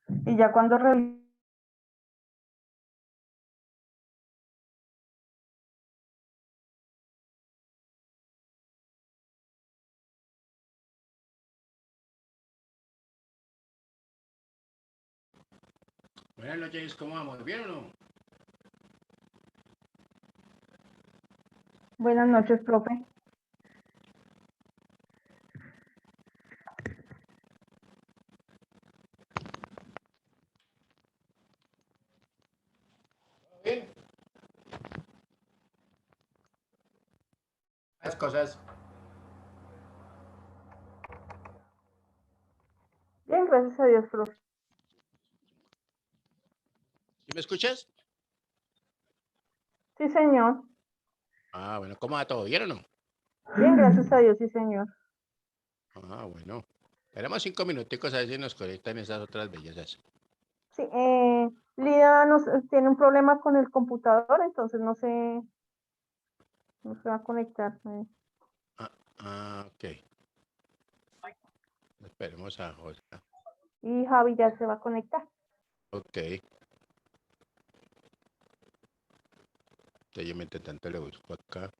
Y ya cuando revisé, Buenas noches, ¿cómo vamos? ¿Bien o no? buenas noches, profe. Bien. Las cosas. Bien, gracias a Dios, profe. ¿Sí me escuchas? Sí, señor. Ah, bueno, ¿cómo va todo? ¿Bien o no? Bien, gracias a Dios, sí, señor. Ah, bueno. Esperamos 5 minuticos a ver si nos conectan esas otras bellezas. Sí, Lida tiene un problema con el computador, entonces no se va a conectar. Ok. Esperemos a José. Y Javi ya se va a conectar. Ok. Entonces yo mientras tanto le busco acá.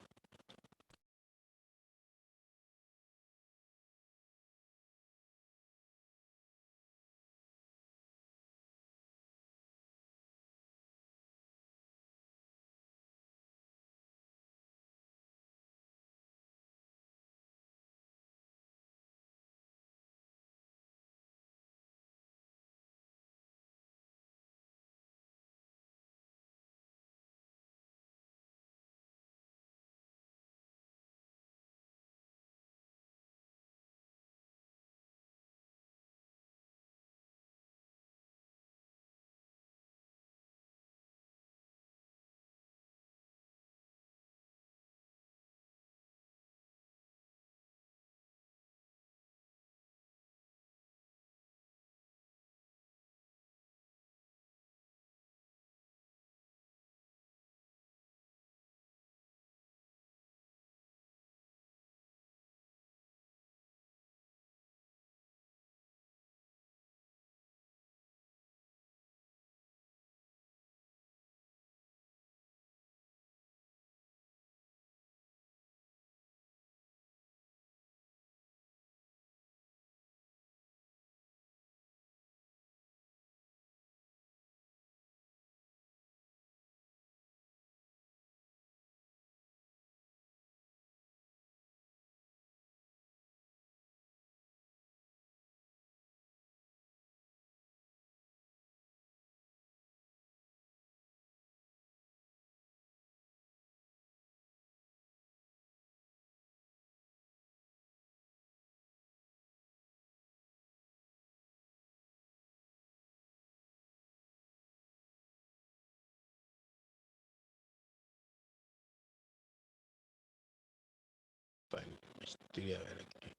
Bueno, estoy a ver aquí.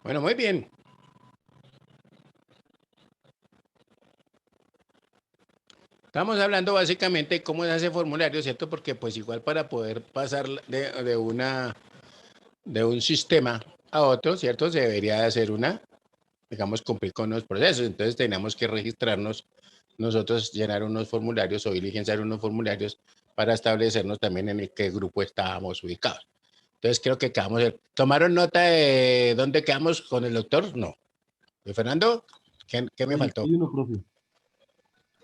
Bueno, muy bien. Estamos hablando básicamente de cómo se hace formulario, ¿cierto? Porque pues igual para poder pasar de un sistema a otro, ¿cierto? Se debería de hacer digamos, cumplir con los procesos. Entonces tenemos que registrarnos, nosotros llenar unos formularios o diligenciar unos formularios para establecernos también en el qué grupo estábamos ubicados. Entonces creo que ¿Tomaron nota de dónde quedamos con el doctor? No. ¿De Fernando? ¿Qué me faltó? 41, profe.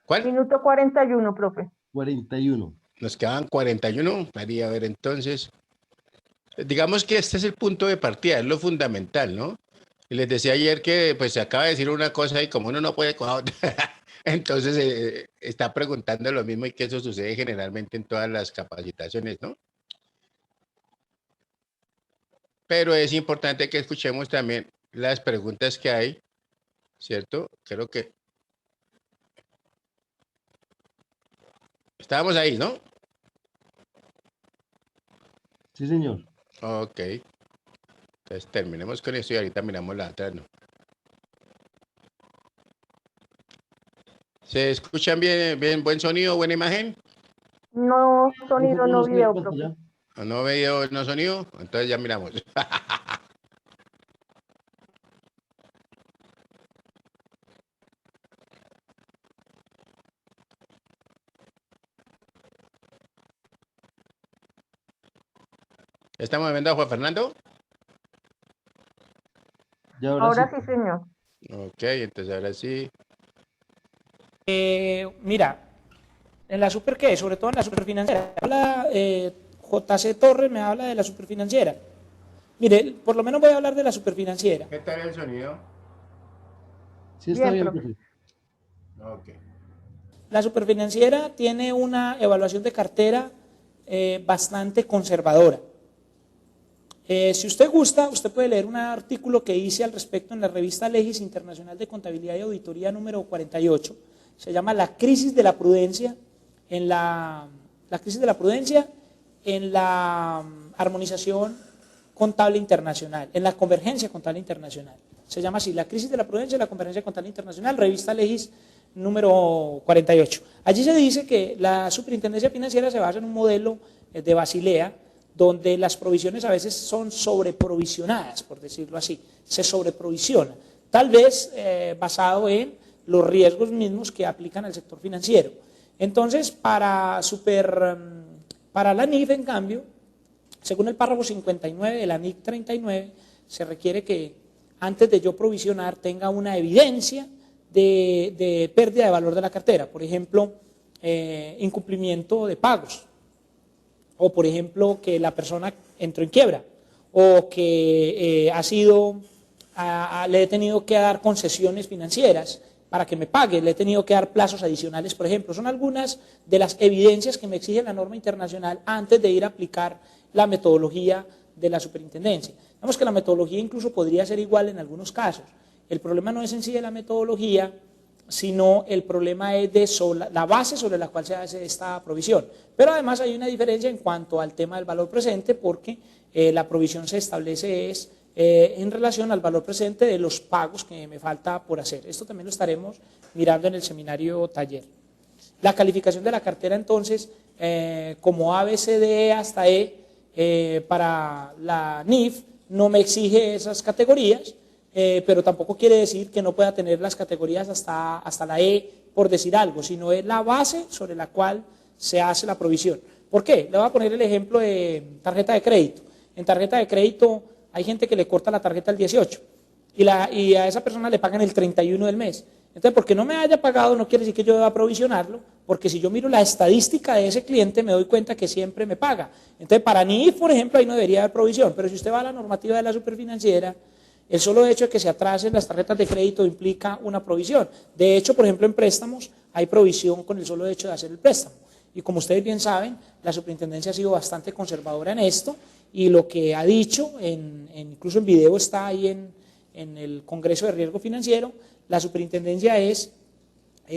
¿Cuál? Minuto 41, profe. 41. Nos quedaban 41. Haría a ver entonces. Digamos que este es el punto de partida, es lo fundamental, ¿no? Y les decía ayer que pues se acaba de decir una cosa y como uno no puede con otra, entonces está preguntando lo mismo y que eso sucede generalmente en todas las capacitaciones, ¿no? pero es importante que escuchemos también las preguntas que hay, ¿cierto? Creo que estábamos ahí, ¿no? Sí, señor. Ok. Entonces terminemos con esto y ahorita miramos la otra, ¿no? ¿Se escuchan bien, bien, buen sonido, buena imagen? No Un sonido, poco no nos queda en video, profe. pantalla. ¿O no veo, no sonido? Entonces ya miramos. ¿Estamos viendo a Juan Fernando? Ya ahora Ahora sí. sí, señor. Ok, entonces ahora sí. Mira, en la super qué, sobre todo en la superfinanciera. Habla JC Torres me habla de la superfinanciera. Mire, por lo menos voy a hablar de la superfinanciera. ¿Qué tal el sonido? Sí está Bien, bien, profe. profe. Ok. La superfinanciera tiene una evaluación de cartera bastante conservadora. Si usted gusta, usted puede leer un artículo que hice al respecto en la revista Legis Internacional de Contabilidad y Auditoría número 48. Se llama La crisis de la prudencia en la crisis de la prudencia en la armonización contable internacional, en la convergencia contable internacional. Se llama así, La crisis de la prudencia en la convergencia contable internacional, revista Legis número 48. Allí se dice que la superintendencia financiera se basa en un modelo de Basilea, donde las provisiones a veces son sobreprovisionadas, por decirlo así, se sobreprovisiona, tal vez basado en los riesgos mismos que aplican al sector financiero. Entonces, para la NIF, en cambio, según el párrafo 59 de la NIC 39, se requiere que antes de yo provisionar tenga una evidencia de pérdida de valor de la cartera, por ejemplo, incumplimiento de pagos, o por ejemplo que la persona entró en quiebra, o que le he tenido que dar concesiones financieras para que me pague, le he tenido que dar plazos adicionales, por ejemplo. Son algunas de las evidencias que me exige la norma internacional antes de ir a aplicar la metodología de la superintendencia. Vemos que la metodología incluso podría ser igual en algunos casos. El problema no es en sí de la metodología, sino el problema es de la base sobre la cual se hace esta provisión. Pero además hay una diferencia en cuanto al tema del valor presente, porque la provisión se establece en relación al valor presente de los pagos que me falta por hacer. Esto también lo estaremos mirando en el seminario taller. La calificación de la cartera, entonces, como A, B, C, D, E hasta E, para la NIF, no me exige esas categorías, pero tampoco quiere decir que no pueda tener las categorías hasta la E, por decir algo, sino es la base sobre la cual se hace la provisión. ¿Por qué? Le voy a poner el ejemplo de tarjeta de crédito. En tarjeta de crédito hay gente que le corta la tarjeta el 18 y a esa persona le pagan el 31 del mes. Entonces, porque no me haya pagado no quiere decir que yo deba provisionarlo, porque si yo miro la estadística de ese cliente me doy cuenta que siempre me paga. Entonces, para NIF, por ejemplo, ahí no debería haber provisión, pero si usted va a la normativa de la superfinanciera, el solo hecho de que se atrasen las tarjetas de crédito implica una provisión. De hecho, por ejemplo, en préstamos hay provisión con el solo hecho de hacer el préstamo. Y como ustedes bien saben, la superintendencia ha sido bastante conservadora en esto, y lo que ha dicho, incluso en video está ahí en el Congreso de Riesgo Financiero, la superintendencia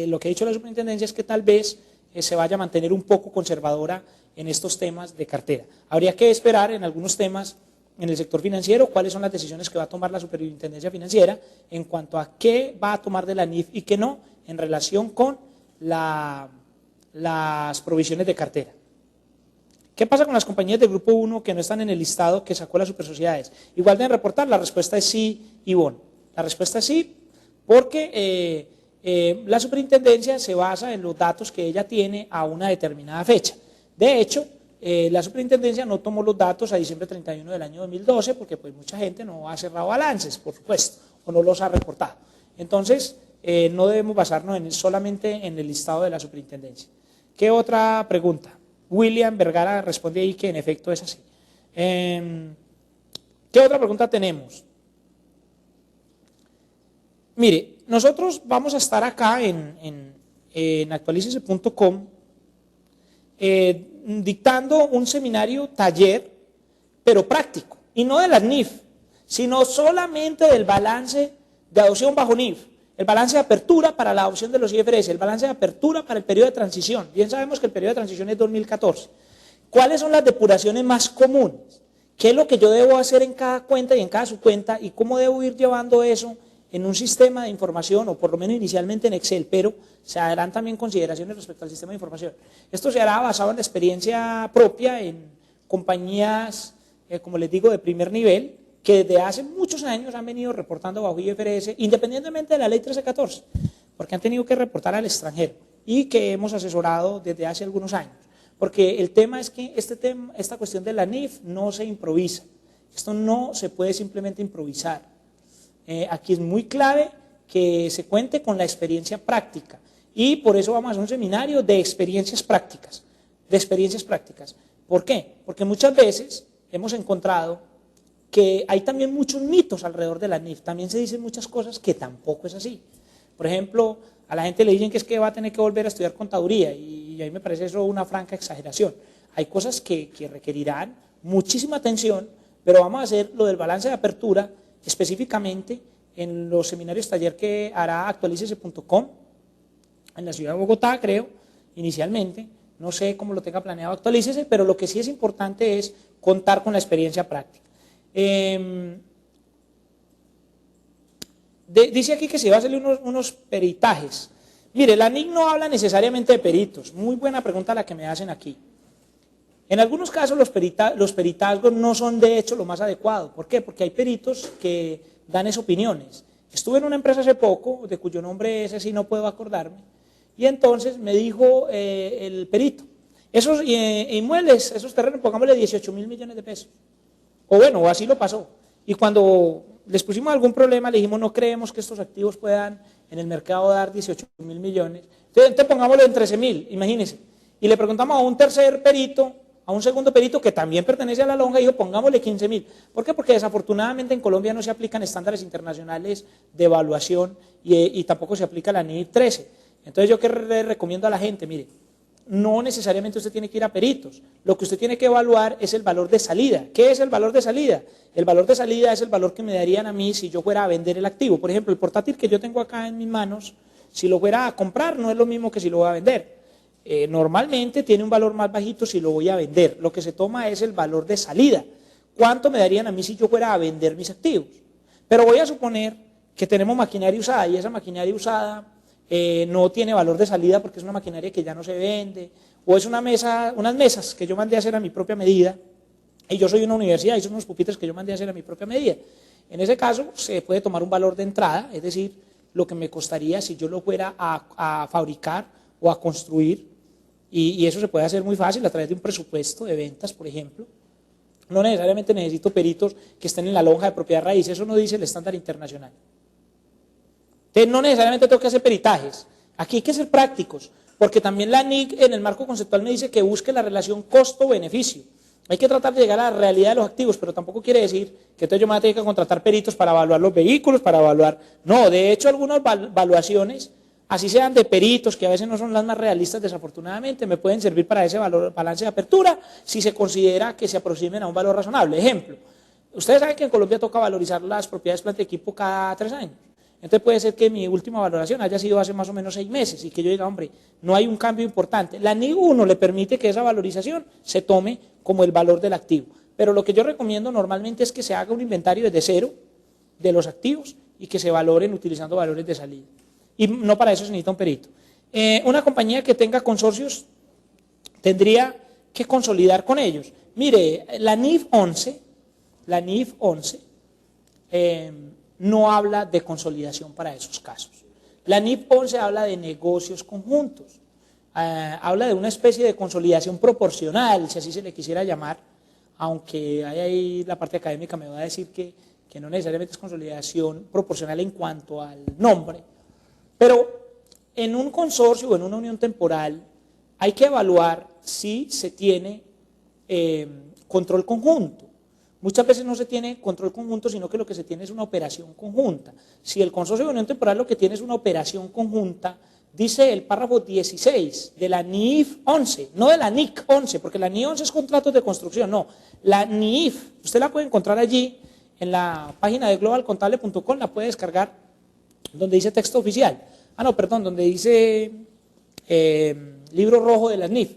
lo que ha dicho la superintendencia es que tal vez se vaya a mantener un poco conservadora en estos temas de cartera. Habría que esperar en algunos temas en el sector financiero cuáles son las decisiones que va a tomar la superintendencia financiera en cuanto a qué va a tomar de la NIF y qué no en relación con las provisiones de cartera. ¿Qué pasa con las compañías del grupo 1 que no están en el listado que sacó las supersociedades? Igual deben reportar, la respuesta es sí y bon. La respuesta es sí, porque la superintendencia se basa en los datos que ella tiene a una determinada fecha. De hecho, la superintendencia no tomó los datos a diciembre 31 del año 2012 porque pues mucha gente no ha cerrado balances, por supuesto, o no los ha reportado. Entonces, no debemos basarnos solamente en el listado de la superintendencia. ¿Qué otra pregunta? William Vergara responde ahí que en efecto es así. ¿Qué otra pregunta tenemos? Mire, nosotros vamos a estar acá en actualicese.com dictando un seminario taller, pero práctico, y no de las NIF, sino solamente del balance de adopción bajo NIF, el balance de apertura para la adopción de los IFRS, el balance de apertura para el periodo de transición. Bien sabemos que el periodo de transición es 2014. ¿Cuáles son las depuraciones más comunes? ¿Qué es lo que yo debo hacer en cada cuenta y en cada subcuenta? ¿Y cómo debo ir llevando eso en un sistema de información, o por lo menos inicialmente en Excel, pero se harán también consideraciones respecto al sistema de información? Esto se hará basado en la experiencia propia en compañías, como les digo, de primer nivel, que desde hace muchos años han venido reportando bajo IFRS, independientemente de la ley 1314, porque han tenido que reportar al extranjero, y que hemos asesorado desde hace algunos años. Porque el tema es que esta cuestión de la NIF no se improvisa. Esto no se puede simplemente improvisar. Aquí es muy clave que se cuente con la experiencia práctica. Y por eso vamos a hacer un seminario de experiencias prácticas. ¿Por qué? Porque muchas veces hemos encontrado que hay también muchos mitos alrededor de la NIF. También se dicen muchas cosas que tampoco es así. Por ejemplo, a la gente le dicen que es que va a tener que volver a estudiar contaduría, y a mí me parece eso una franca exageración. Hay cosas que requerirán muchísima atención, pero vamos a hacer lo del balance de apertura específicamente en los seminarios taller que hará actualícese.com en la ciudad de Bogotá, creo, inicialmente. No sé cómo lo tenga planeado Actualícese, pero lo que sí es importante es contar con la experiencia práctica. Dice aquí que se va a hacer unos peritajes. Mire, la NIC no habla necesariamente de peritos. Muy buena pregunta la que me hacen aquí. En algunos casos los peritazgos no son de hecho lo más adecuado. ¿Por qué? Porque hay peritos que dan esas opiniones. Estuve en una empresa hace poco, de cuyo nombre ese sí no puedo acordarme, y entonces me dijo el perito, esos inmuebles, esos terrenos, pongámosle 18.000 millones de pesos. O bueno, así lo pasó. Y cuando les pusimos algún problema, le dijimos, no creemos que estos activos puedan en el mercado dar 18.000 millones. Entonces pongámoslo en 13.000, imagínense. Y le preguntamos a un tercer perito, a un segundo perito que también pertenece a la lonja, y dijo, pongámosle 15.000. ¿Por qué? Porque desafortunadamente en Colombia no se aplican estándares internacionales de evaluación, y tampoco se aplica la NIF 13. Entonces yo que recomiendo a la gente, mire, no necesariamente usted tiene que ir a peritos. Lo que usted tiene que evaluar es el valor de salida. ¿Qué es el valor de salida? El valor de salida es el valor que me darían a mí si yo fuera a vender el activo. Por ejemplo, el portátil que yo tengo acá en mis manos, si lo fuera a comprar no es lo mismo que si lo voy a vender. Normalmente tiene un valor más bajito si lo voy a vender. Lo que se toma es el valor de salida. ¿Cuánto me darían a mí si yo fuera a vender mis activos? Pero voy a suponer que tenemos maquinaria usada, y esa maquinaria usada no tiene valor de salida porque es una maquinaria que ya no se vende, o es unas mesas que yo mandé a hacer a mi propia medida, y yo soy una universidad y son unos pupitres que yo mandé a hacer a mi propia medida. En ese caso se puede tomar un valor de entrada, es decir, lo que me costaría si yo lo fuera a fabricar o a construir, y eso se puede hacer muy fácil a través de un presupuesto de ventas, por ejemplo. No necesariamente necesito peritos que estén en la lonja de propiedad raíz, eso no dice el estándar internacional. Entonces no necesariamente tengo que hacer peritajes. Aquí hay que ser prácticos, porque también la NIC en el marco conceptual me dice que busque la relación costo-beneficio. Hay que tratar de llegar a la realidad de los activos, pero tampoco quiere decir que entonces yo me voy a tener que contratar peritos para evaluar los vehículos, para evaluar. No, de hecho algunas valuaciones, así sean de peritos, que a veces no son las más realistas desafortunadamente, me pueden servir para ese balance de apertura si se considera que se aproximen a un valor razonable. Ejemplo, ustedes saben que en Colombia toca valorizar las propiedades planta y equipo cada 3 años. Entonces puede ser que mi última valoración haya sido hace más o menos 6 meses y que yo diga, hombre, no hay un cambio importante. La NIC 1 le permite que esa valorización se tome como el valor del activo. Pero lo que yo recomiendo normalmente es que se haga un inventario desde cero de los activos y que se valoren utilizando valores de salida. Y no para eso se necesita un perito. Una compañía que tenga consorcios tendría que consolidar con ellos. Mire, la NIF 11 no habla de consolidación para esos casos. La NIF 11 habla de negocios conjuntos, habla de una especie de consolidación proporcional, si así se le quisiera llamar, aunque ahí la parte académica me va a decir que no necesariamente es consolidación proporcional en cuanto al nombre, pero en un consorcio o en una unión temporal hay que evaluar si se tiene control conjunto. Muchas veces no se tiene control conjunto, sino que lo que se tiene es una operación conjunta. Si el consorcio de unión temporal lo que tiene es una operación conjunta, dice el párrafo 16 de la NIF 11, no de la NIC 11, porque la NIC 11 es contratos de construcción, no, la NIF, usted la puede encontrar allí en la página de globalcontable.com, la puede descargar donde dice texto oficial, donde dice libro rojo de las NIF.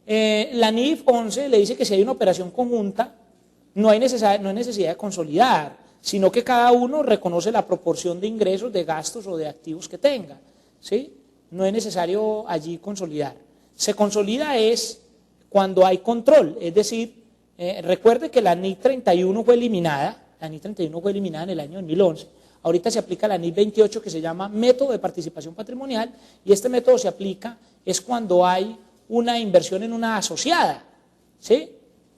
La NIF 11 le dice que si hay una operación conjunta, no hay necesidad de consolidar, sino que cada uno reconoce la proporción de ingresos, de gastos o de activos que tenga, ¿sí? No es necesario allí consolidar. Se consolida es cuando hay control, es decir, recuerde que la NIC 31 fue eliminada, en el año 2011, ahorita se aplica la NIC 28 que se llama método de participación patrimonial y este método se aplica es cuando hay una inversión en una asociada, ¿sí?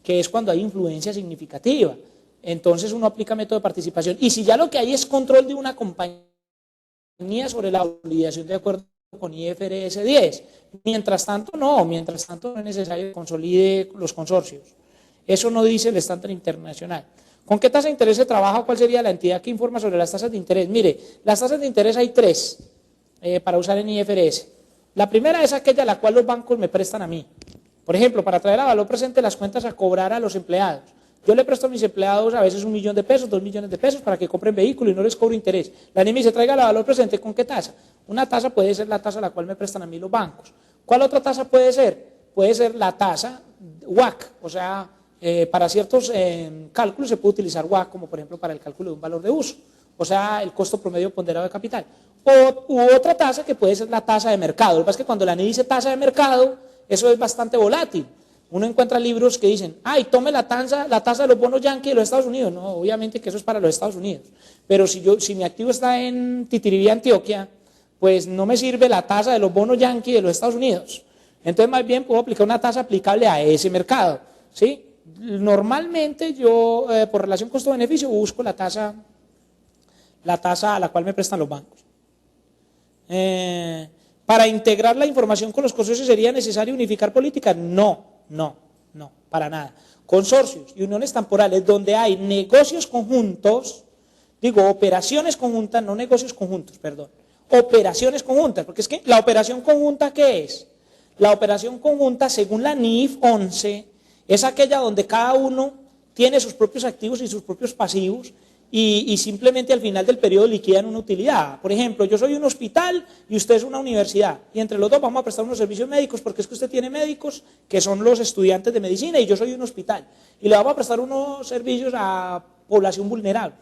Que es cuando hay influencia significativa. Entonces uno aplica método de participación. Y si ya lo que hay es control de una compañía sobre la obligación de acuerdo con IFRS 10, mientras tanto no es necesario que consolide los consorcios. Eso no dice el estándar internacional. ¿Con qué tasa de interés se trabaja? ¿Cuál sería la entidad que informa sobre las tasas de interés? Mire, las tasas de interés hay tres para usar en IFRS. La primera es aquella a la cual los bancos me prestan a mí. Por ejemplo, para traer a valor presente las cuentas a cobrar a los empleados. Yo le presto a mis empleados a veces 1 millón de pesos, 2 millones de pesos para que compren vehículos y no les cobro interés. La NIF me dice, traiga el valor presente, ¿con qué tasa? Una tasa puede ser la tasa a la cual me prestan a mí los bancos. ¿Cuál otra tasa puede ser? Puede ser la tasa WACC, o sea, para ciertos cálculos se puede utilizar WACC, como por ejemplo para el cálculo de un valor de uso, o sea, el costo promedio ponderado de capital. U otra tasa que puede ser la tasa de mercado. Lo que pasa es que cuando la NIF dice tasa de mercado, eso es bastante volátil. Uno encuentra libros que dicen, tome la tasa de los bonos Yankee de los Estados Unidos. No, obviamente que eso es para los Estados Unidos. Pero si mi activo está en Titiribí, Antioquia, pues no me sirve la tasa de los bonos Yankee de los Estados Unidos. Entonces más bien puedo aplicar una tasa aplicable a ese mercado, ¿sí? Normalmente yo, por relación costo-beneficio, busco la tasa a la cual me prestan los bancos. Para integrar la información con los consorcios, ¿sería necesario unificar políticas? No, para nada. Consorcios y uniones temporales donde hay negocios conjuntos, operaciones conjuntas, no negocios conjuntos, perdón, operaciones conjuntas, porque es que la operación conjunta, ¿qué es? La operación conjunta, según la NIF 11, es aquella donde cada uno tiene sus propios activos y sus propios pasivos y simplemente al final del periodo liquidan una utilidad. Por ejemplo, yo soy un hospital y usted es una universidad y entre los dos vamos a prestar unos servicios médicos porque es que usted tiene médicos que son los estudiantes de medicina y yo soy un hospital y le vamos a prestar unos servicios a población vulnerable.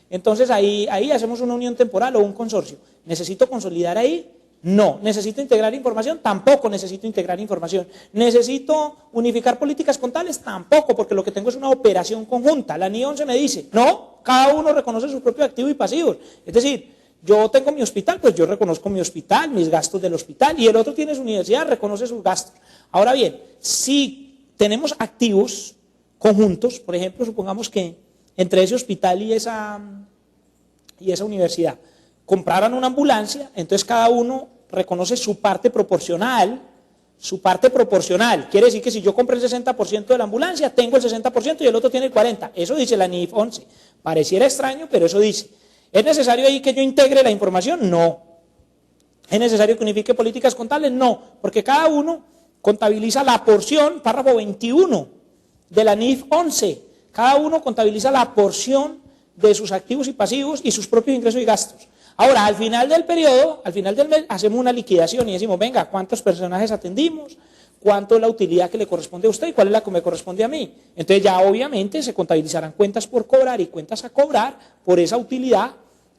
Entonces ahí hacemos una unión temporal o un consorcio. ¿Necesito consolidar ahí? No. ¿Necesito integrar información? Tampoco necesito integrar información. ¿Necesito unificar políticas contables? Tampoco, porque lo que tengo es una operación conjunta. La NIF 11 me dice, no, cada uno reconoce su propio activo y pasivos. Es decir, yo tengo mi hospital, pues yo reconozco mi hospital, mis gastos del hospital, y el otro tiene su universidad, reconoce sus gastos. Ahora bien, si tenemos activos conjuntos, por ejemplo, supongamos que entre ese hospital y esa universidad compraran una ambulancia, entonces cada uno reconoce su parte proporcional, quiere decir que si yo compré el 60% de la ambulancia, tengo el 60% y el otro tiene el 40%, eso dice la NIF 11, pareciera extraño, pero eso dice. ¿Es necesario ahí que yo integre la información? No. ¿Es necesario que unifique políticas contables? No, porque cada uno contabiliza la porción, párrafo 21 de la NIF 11, cada uno contabiliza la porción de sus activos y pasivos y sus propios ingresos y gastos. Ahora, al final del periodo, al final del mes, hacemos una liquidación y decimos, venga, ¿cuántos personajes atendimos? ¿Cuánto es la utilidad que le corresponde a usted y cuál es la que me corresponde a mí? Entonces ya obviamente se contabilizarán cuentas por cobrar y cuentas a cobrar por esa utilidad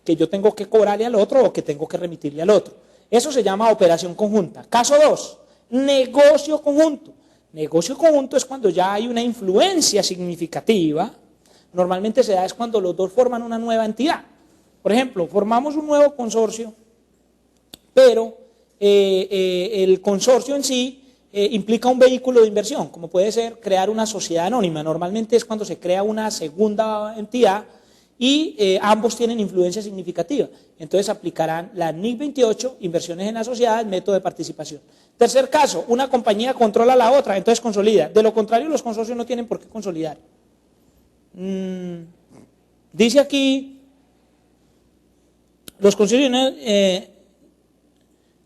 que yo tengo que cobrarle al otro o que tengo que remitirle al otro. Eso se llama operación conjunta. Caso 2, negocio conjunto. Negocio conjunto es cuando ya hay una influencia significativa. Normalmente se da es cuando los dos forman una nueva entidad. Por ejemplo, formamos un nuevo consorcio, pero el consorcio en sí implica un vehículo de inversión, como puede ser crear una sociedad anónima. Normalmente es cuando se crea una segunda entidad y ambos tienen influencia significativa. Entonces aplicarán la NIC 28, inversiones en la sociedad, el método de participación. Tercer caso, una compañía controla a la otra, entonces consolida. De lo contrario, los consorcios no tienen por qué consolidar. Dice aquí, los consorcios,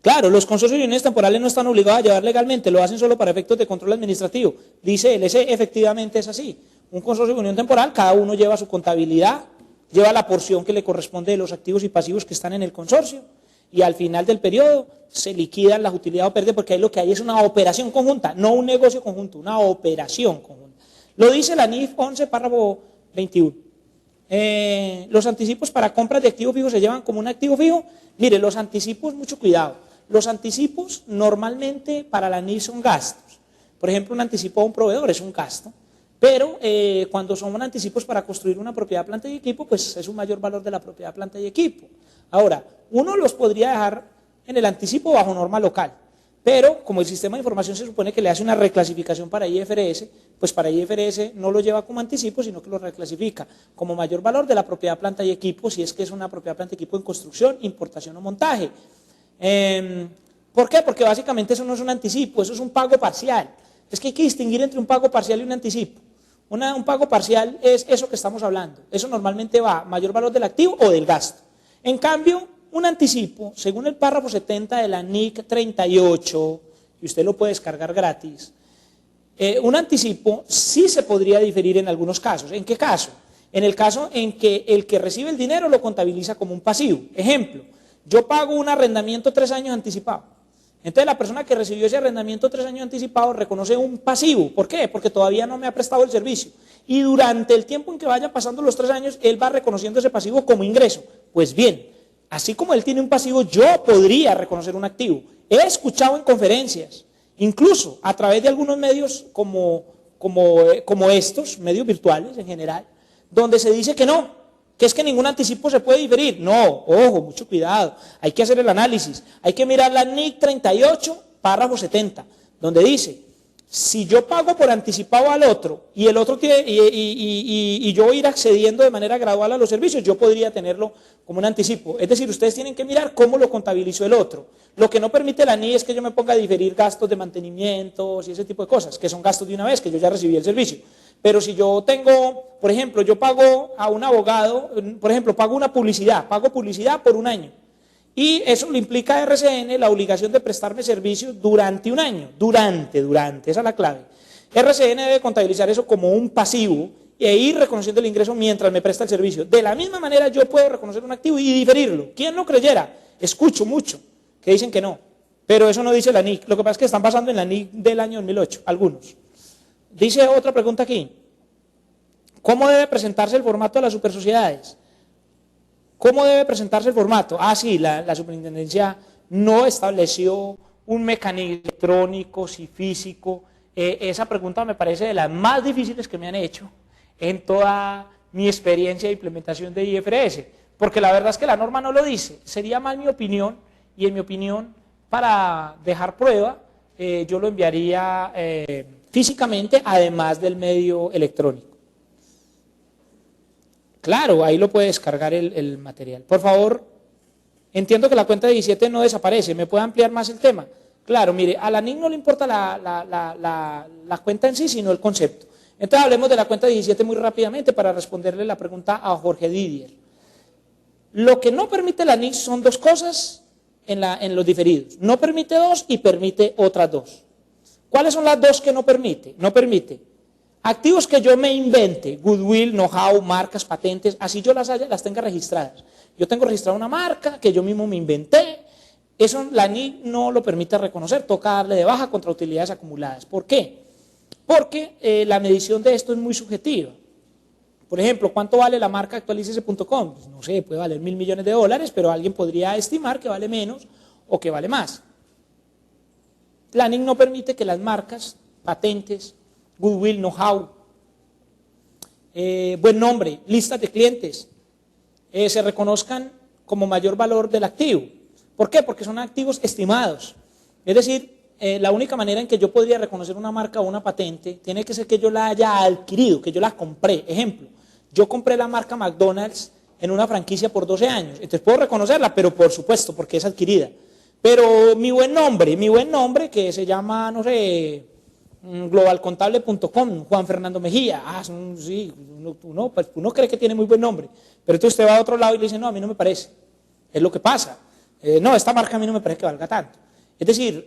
Claro, los consorcios y uniones temporales no están obligados a llevar legalmente, lo hacen solo para efectos de control administrativo. Dice LC, efectivamente es así. Un consorcio de unión temporal, cada uno lleva su contabilidad, lleva la porción que le corresponde de los activos y pasivos que están en el consorcio, y al final del periodo se liquidan las utilidades o pérdidas, porque ahí lo que hay es una operación conjunta, no un negocio conjunto, una operación conjunta. Lo dice la NIF 11, párrafo 21. Los anticipos para compras de activos fijos se llevan como un activo fijo. Mire, los anticipos, mucho cuidado. Los anticipos normalmente para la NIF son gastos. Por ejemplo, un anticipo a un proveedor es un gasto, pero cuando son anticipos para construir una propiedad, planta y equipo, pues es un mayor valor de la propiedad, planta y equipo. Ahora, uno los podría dejar en el anticipo bajo norma local, pero como el sistema de información se supone que le hace una reclasificación para IFRS, pues para IFRS no lo lleva como anticipo, sino que lo reclasifica como mayor valor de la propiedad, planta y equipo, si es que es una propiedad, planta y equipo en construcción, importación o montaje. ¿Por qué? Porque básicamente eso no es un anticipo, eso es un pago parcial. Es que hay que distinguir entre un pago parcial y un anticipo. Un pago parcial es eso que estamos hablando. Eso normalmente va a mayor valor del activo o del gasto. En cambio, un anticipo, según el párrafo 70 de la NIC 38, y usted lo puede descargar gratis, un anticipo sí se podría diferir en algunos casos. ¿En qué caso? En el caso en que el que recibe el dinero lo contabiliza como un pasivo. Ejemplo, yo pago un arrendamiento 3 años anticipado. Entonces la persona que recibió ese arrendamiento 3 años anticipado reconoce un pasivo. ¿Por qué? Porque todavía no me ha prestado el servicio. Y durante el tiempo en que vayan pasando los 3 años, él va reconociendo ese pasivo como ingreso. Pues bien, así como él tiene un pasivo, yo podría reconocer un activo. He escuchado en conferencias, incluso a través de algunos medios como estos, medios virtuales en general, donde se dice que no, que es que ningún anticipo se puede diferir. No, ojo, mucho cuidado, hay que hacer el análisis, hay que mirar la NIC 38, párrafo 70, donde dice, si yo pago por anticipado al otro y el otro tiene, y yo voy a ir accediendo de manera gradual a los servicios, yo podría tenerlo como un anticipo. Es decir, ustedes tienen que mirar cómo lo contabilizó el otro. Lo que no permite la NIC es que yo me ponga a diferir gastos de mantenimientos y ese tipo de cosas, que son gastos de una vez, que yo ya recibí el servicio. Pero si yo tengo, por ejemplo, yo pago a un abogado, por ejemplo, pago publicidad por un año. Y eso le implica a RCN la obligación de prestarme servicios durante un año. Durante, esa es la clave. RCN debe contabilizar eso como un pasivo e ir reconociendo el ingreso mientras me presta el servicio. De la misma manera yo puedo reconocer un activo y diferirlo. ¿Quién lo creyera? Escucho mucho que dicen que no. Pero eso no dice la NIC. Lo que pasa es que están basando en la NIC del año 2008, algunos. Dice otra pregunta aquí. ¿Cómo debe presentarse el formato de las supersociedades? ¿Cómo debe presentarse el formato? Ah, sí, la superintendencia no estableció un mecanismo electrónico, si físico. Esa pregunta me parece de las más difíciles que me han hecho en toda mi experiencia de implementación de IFRS, porque la verdad es que la norma no lo dice. Sería más mi opinión, y en mi opinión, para dejar prueba, yo lo enviaría físicamente, además del medio electrónico. Claro, ahí lo puede descargar el material. Por favor, entiendo que la cuenta 17 no desaparece. ¿Me puede ampliar más el tema? Claro, mire, a la NIC no le importa la cuenta en sí, sino el concepto. Entonces hablemos de la cuenta 17 muy rápidamente para responderle la pregunta a Jorge Didier. Lo que no permite la NIC son dos cosas en los diferidos. No permite dos y permite otras dos. ¿Cuáles son las dos que no permite? No permite activos que yo me invente, goodwill, know-how, marcas, patentes, así yo las tenga registradas. Yo tengo registrada una marca que yo mismo me inventé, eso la NIC no lo permite reconocer, toca darle de baja contra utilidades acumuladas. ¿Por qué? Porque la medición de esto es muy subjetiva. Por ejemplo, ¿cuánto vale la marca actualícese.com? Pues no sé, puede valer $1.000 millones, pero alguien podría estimar que vale menos o que vale más. La NIC no permite que las marcas, patentes, goodwill, know-how, buen nombre, listas de clientes, se reconozcan como mayor valor del activo. ¿Por qué? Porque son activos estimados. Es decir, la única manera en que yo podría reconocer una marca o una patente tiene que ser que yo la haya adquirido, que yo la compré. Ejemplo, yo compré la marca McDonald's en una franquicia por 12 años. Entonces puedo reconocerla, pero por supuesto, porque es adquirida. Pero mi buen nombre que se llama, no sé, globalcontable.com, Juan Fernando Mejía, sí, uno cree que tiene muy buen nombre, pero entonces usted va a otro lado y le dice, no, a mí no me parece, es lo que pasa. No, esta marca a mí no me parece que valga tanto. Es decir,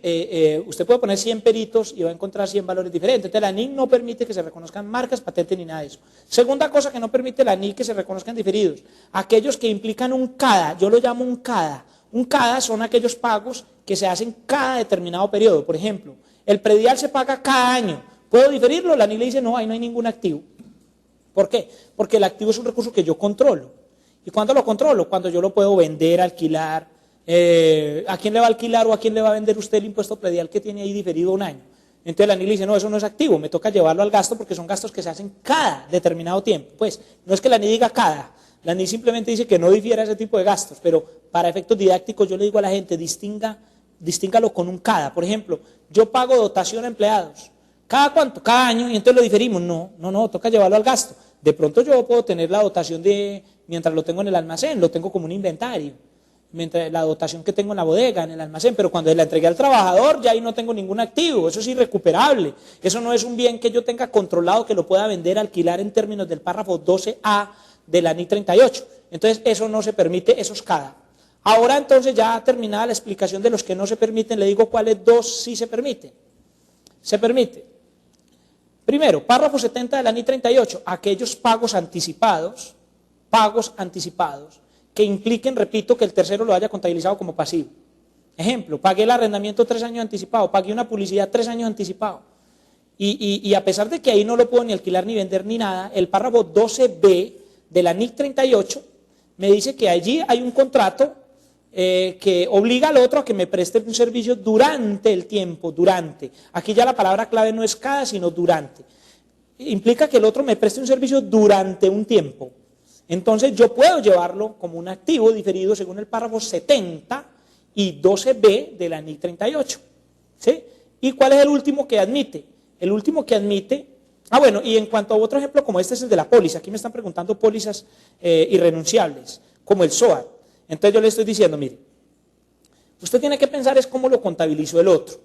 usted puede poner 100 peritos y va a encontrar 100 valores diferentes. Entonces la NIC no permite que se reconozcan marcas, patentes ni nada de eso. Segunda cosa que no permite la NIC que se reconozcan diferidos, aquellos que implican un CADA, yo lo llamo un CADA. Un CADA son aquellos pagos que se hacen cada determinado periodo. Por ejemplo, el predial se paga cada año. ¿Puedo diferirlo? La NIC le dice, no, ahí no hay ningún activo. ¿Por qué? Porque el activo es un recurso que yo controlo. ¿Y cuándo lo controlo? Cuando yo lo puedo vender, alquilar. ¿A quién le va a alquilar o a quién le va a vender usted el impuesto predial que tiene ahí diferido un año? Entonces la NIC le dice, no, eso no es activo, me toca llevarlo al gasto porque son gastos que se hacen cada determinado tiempo. Pues no es que la NIC diga cada, la NIC simplemente dice que no difiera ese tipo de gastos, pero para efectos didácticos yo le digo a la gente, distíngalo con un cada. Por ejemplo, yo pago dotación a empleados. ¿Cada cuánto? Cada año, y entonces lo diferimos. No, toca llevarlo al gasto. De pronto yo puedo tener la dotación mientras lo tengo en el almacén, lo tengo como un inventario. Mientras la dotación que tengo en la bodega, en el almacén, pero cuando la entregué al trabajador ya ahí no tengo ningún activo, eso es irrecuperable, eso no es un bien que yo tenga controlado que lo pueda vender, alquilar en términos del párrafo 12A de la NIC 38, entonces eso no se permite, eso es cada. Ahora entonces ya terminada la explicación de los que no se permiten, le digo cuáles dos sí se permiten. Se permite, primero, párrafo 70 de la NIC 38, aquellos pagos anticipados, que impliquen, repito, que el tercero lo haya contabilizado como pasivo. Ejemplo, pagué el arrendamiento 3 años anticipado, pagué una publicidad 3 años anticipado. Y a pesar de que ahí no lo puedo ni alquilar ni vender ni nada, el párrafo 12B de la NIC 38 me dice que allí hay un contrato que obliga al otro a que me preste un servicio durante el tiempo, durante. Aquí ya la palabra clave no es cada, sino durante. Implica que el otro me preste un servicio durante un tiempo. Entonces yo puedo llevarlo como un activo diferido según el párrafo 70 y 12B de la NIC 38. ¿Sí? ¿Y cuál es el último que admite? El último que admite, bueno, y en cuanto a otro ejemplo como este es el de la póliza, aquí me están preguntando pólizas irrenunciables, como el SOAT. Entonces yo le estoy diciendo, mire, usted tiene que pensar es cómo lo contabilizó el otro.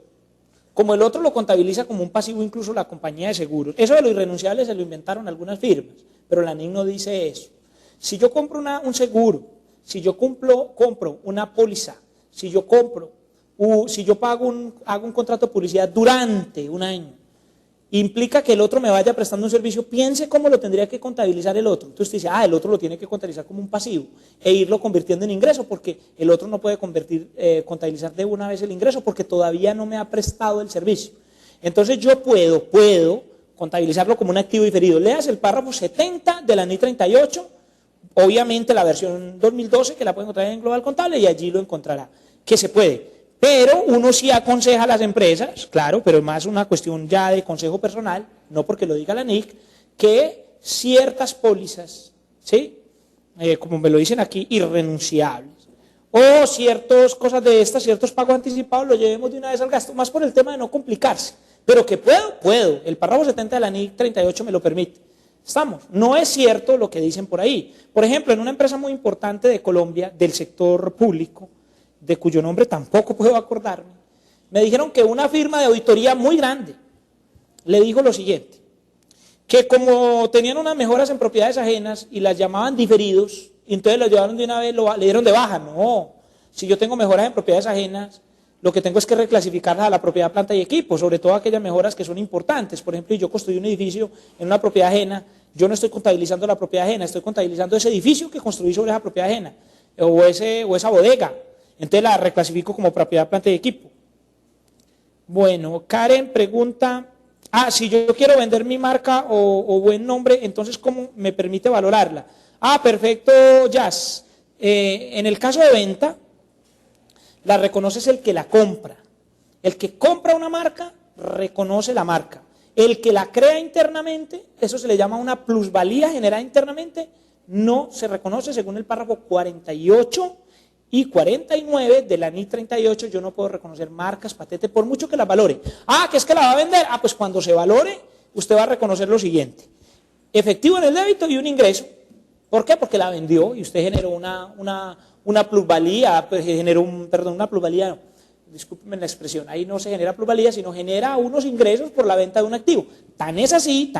Como el otro lo contabiliza como un pasivo incluso la compañía de seguros. Eso de lo irrenunciable se lo inventaron algunas firmas, pero la NIC no dice eso. Si yo compro un seguro, si yo compro una póliza, si yo hago un contrato de publicidad durante un año, implica que el otro me vaya prestando un servicio, piense cómo lo tendría que contabilizar el otro. Entonces usted dice, el otro lo tiene que contabilizar como un pasivo e irlo convirtiendo en ingreso, porque el otro no puede contabilizar de una vez el ingreso porque todavía no me ha prestado el servicio. Entonces yo puedo contabilizarlo como un activo diferido. Leas el párrafo 70 de la NIC 38, obviamente la versión 2012 que la pueden encontrar en Global Contable y allí lo encontrará, que se puede. Pero uno sí aconseja a las empresas, claro, pero es más una cuestión ya de consejo personal, no porque lo diga la NIC, que ciertas pólizas, ¿sí? Como me lo dicen aquí, irrenunciables, o ciertas cosas de estas, ciertos pagos anticipados, lo llevemos de una vez al gasto, más por el tema de no complicarse. Pero que puedo, el párrafo 70 de la NIC 38 me lo permite. Estamos. No es cierto lo que dicen por ahí. Por ejemplo, en una empresa muy importante de Colombia, del sector público, de cuyo nombre tampoco puedo acordarme, me dijeron que una firma de auditoría muy grande le dijo lo siguiente, que como tenían unas mejoras en propiedades ajenas y las llamaban diferidos, y entonces lo llevaron de una vez, le dieron de baja. No, si yo tengo mejoras en propiedades ajenas, lo que tengo es que reclasificarlas a la propiedad, planta y equipo, sobre todo aquellas mejoras que son importantes. Por ejemplo, yo construí un edificio en una propiedad ajena, yo no estoy contabilizando la propiedad ajena, estoy contabilizando ese edificio que construí sobre esa propiedad ajena, o esa bodega. Entonces la reclasifico como propiedad, planta y equipo. Bueno, Karen pregunta, si yo quiero vender mi marca o buen nombre, entonces ¿cómo me permite valorarla? Perfecto, Jazz. En el caso de venta, la reconoce es el que la compra. El que compra una marca, reconoce la marca. El que la crea internamente, eso se le llama una plusvalía generada internamente, no se reconoce según el párrafo 48 y 49 de la NIC 38, yo no puedo reconocer marcas, patentes, por mucho que las valore. Que es que la va a vender. Pues cuando se valore, usted va a reconocer lo siguiente. Efectivo en el débito y un ingreso. ¿Por qué? Porque la vendió y usted generó una plusvalía, una plusvalía, no, discúlpenme la expresión, ahí no se genera plusvalía, sino genera unos ingresos por la venta de un activo. Tan es así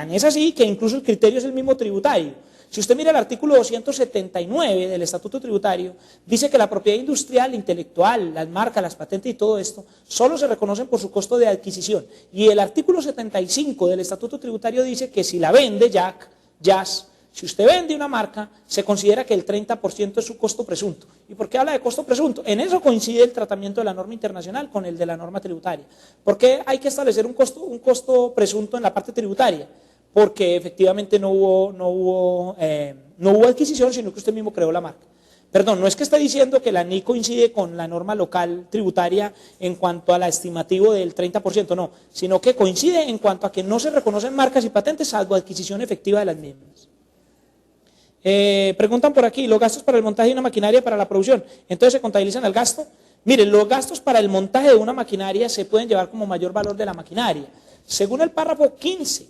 que incluso el criterio es el mismo tributario. Si usted mira el artículo 279 del Estatuto Tributario, dice que la propiedad industrial, intelectual, las marcas, las patentes y todo esto, solo se reconocen por su costo de adquisición. Y el artículo 75 del Estatuto Tributario dice que si la vende Jazz, si usted vende una marca, se considera que el 30% es su costo presunto. ¿Y por qué habla de costo presunto? En eso coincide el tratamiento de la norma internacional con el de la norma tributaria. ¿Por qué hay que establecer un costo presunto en la parte tributaria? Porque efectivamente no hubo adquisición, sino que usted mismo creó la marca. Perdón, no es que esté diciendo que la NIC coincide con la norma local tributaria en cuanto al estimativo del 30%, no, sino que coincide en cuanto a que no se reconocen marcas y patentes salvo adquisición efectiva de las mismas. Preguntan por aquí, los gastos para el montaje de una maquinaria para la producción, entonces se contabilizan el gasto. Miren, los gastos para el montaje de una maquinaria se pueden llevar como mayor valor de la maquinaria. Según el párrafo 15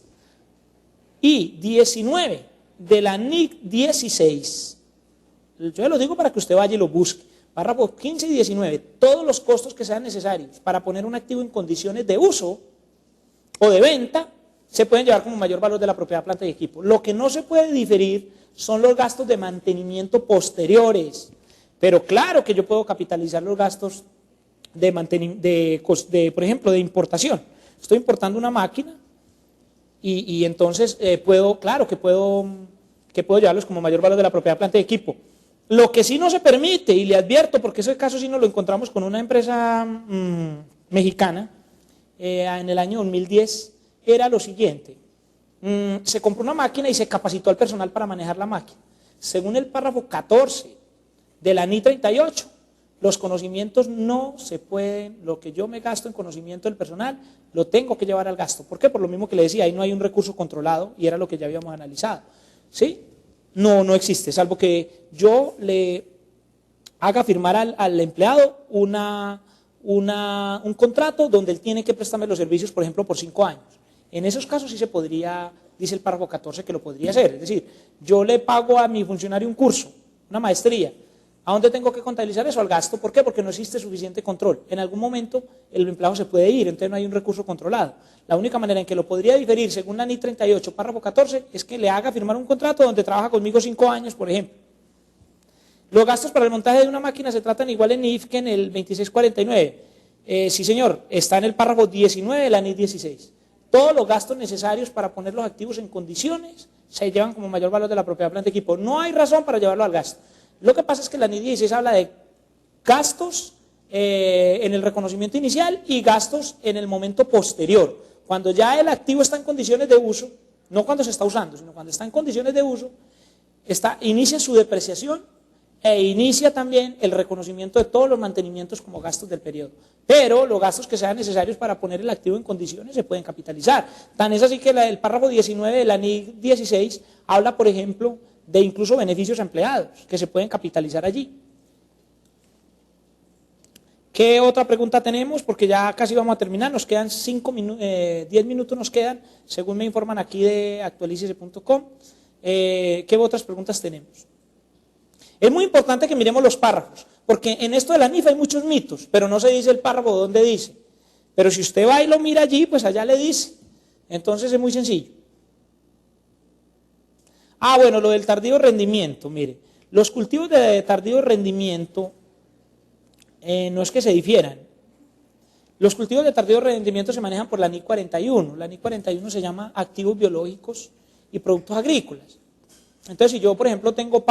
y 19 de la NIC 16, yo lo digo para que usted vaya y lo busque, párrafos 15 y 19, todos los costos que sean necesarios para poner un activo en condiciones de uso o de venta, se pueden llevar como mayor valor de la propiedad, planta y equipo. Lo que no se puede diferir son los gastos de mantenimiento posteriores, pero claro que yo puedo capitalizar los gastos por ejemplo, de importación. Estoy importando una máquina y entonces claro que puedo llevarlos como mayor valor de la propiedad, planta y equipo. Lo que sí no se permite, y le advierto, porque ese caso sí nos lo encontramos con una empresa mexicana en el año 2010, era lo siguiente. Se compró una máquina y se capacitó al personal para manejar la máquina. Según el párrafo 14 de la NI 38, los conocimientos no se pueden, lo que yo me gasto en conocimiento del personal, lo tengo que llevar al gasto. ¿Por qué? Por lo mismo que le decía, ahí no hay un recurso controlado y era lo que ya habíamos analizado. ¿Sí? No existe, salvo que yo le haga firmar al empleado un contrato donde él tiene que prestarme los servicios, por ejemplo, por 5 años. En esos casos sí se podría, dice el párrafo 14 que lo podría hacer, es decir, yo le pago a mi funcionario un curso, una maestría, ¿a dónde tengo que contabilizar eso? Al gasto. ¿Por qué? Porque no existe suficiente control. En algún momento el empleado se puede ir, entonces no hay un recurso controlado. La única manera en que lo podría diferir, según la NI 38, párrafo 14, es que le haga firmar un contrato donde trabaja conmigo 5 años, por ejemplo. Los gastos para el montaje de una máquina se tratan igual en NIF que en el 2649. Sí, señor, está en el párrafo 19 de la NI 16. Todos los gastos necesarios para poner los activos en condiciones se llevan como mayor valor de la propiedad, planta y equipo. No hay razón para llevarlo al gasto. Lo que pasa es que la NI 16 habla de gastos en el reconocimiento inicial y gastos en el momento posterior. Cuando ya el activo está en condiciones de uso, no cuando se está usando, sino cuando está en condiciones de uso, inicia su depreciación e inicia también el reconocimiento de todos los mantenimientos como gastos del periodo. Pero los gastos que sean necesarios para poner el activo en condiciones se pueden capitalizar. Tan es así que el párrafo 19 de la NI 16 habla, por ejemplo, de incluso beneficios a empleados que se pueden capitalizar allí. ¿Qué otra pregunta tenemos? Porque ya casi vamos a terminar, nos quedan 10 minutos nos quedan, según me informan aquí de actualice.com. ¿Qué otras preguntas tenemos? Es muy importante que miremos los párrafos, porque en esto de la NIF hay muchos mitos, pero no se dice el párrafo donde dice. Pero si usted va y lo mira allí, pues allá le dice. Entonces es muy sencillo. Bueno, lo del tardío rendimiento, mire, los cultivos de tardío rendimiento no es que se difieran. Los cultivos de tardío rendimiento se manejan por la NIC 41. La NIC 41 se llama activos biológicos y productos agrícolas. Entonces, si yo, por ejemplo, tengo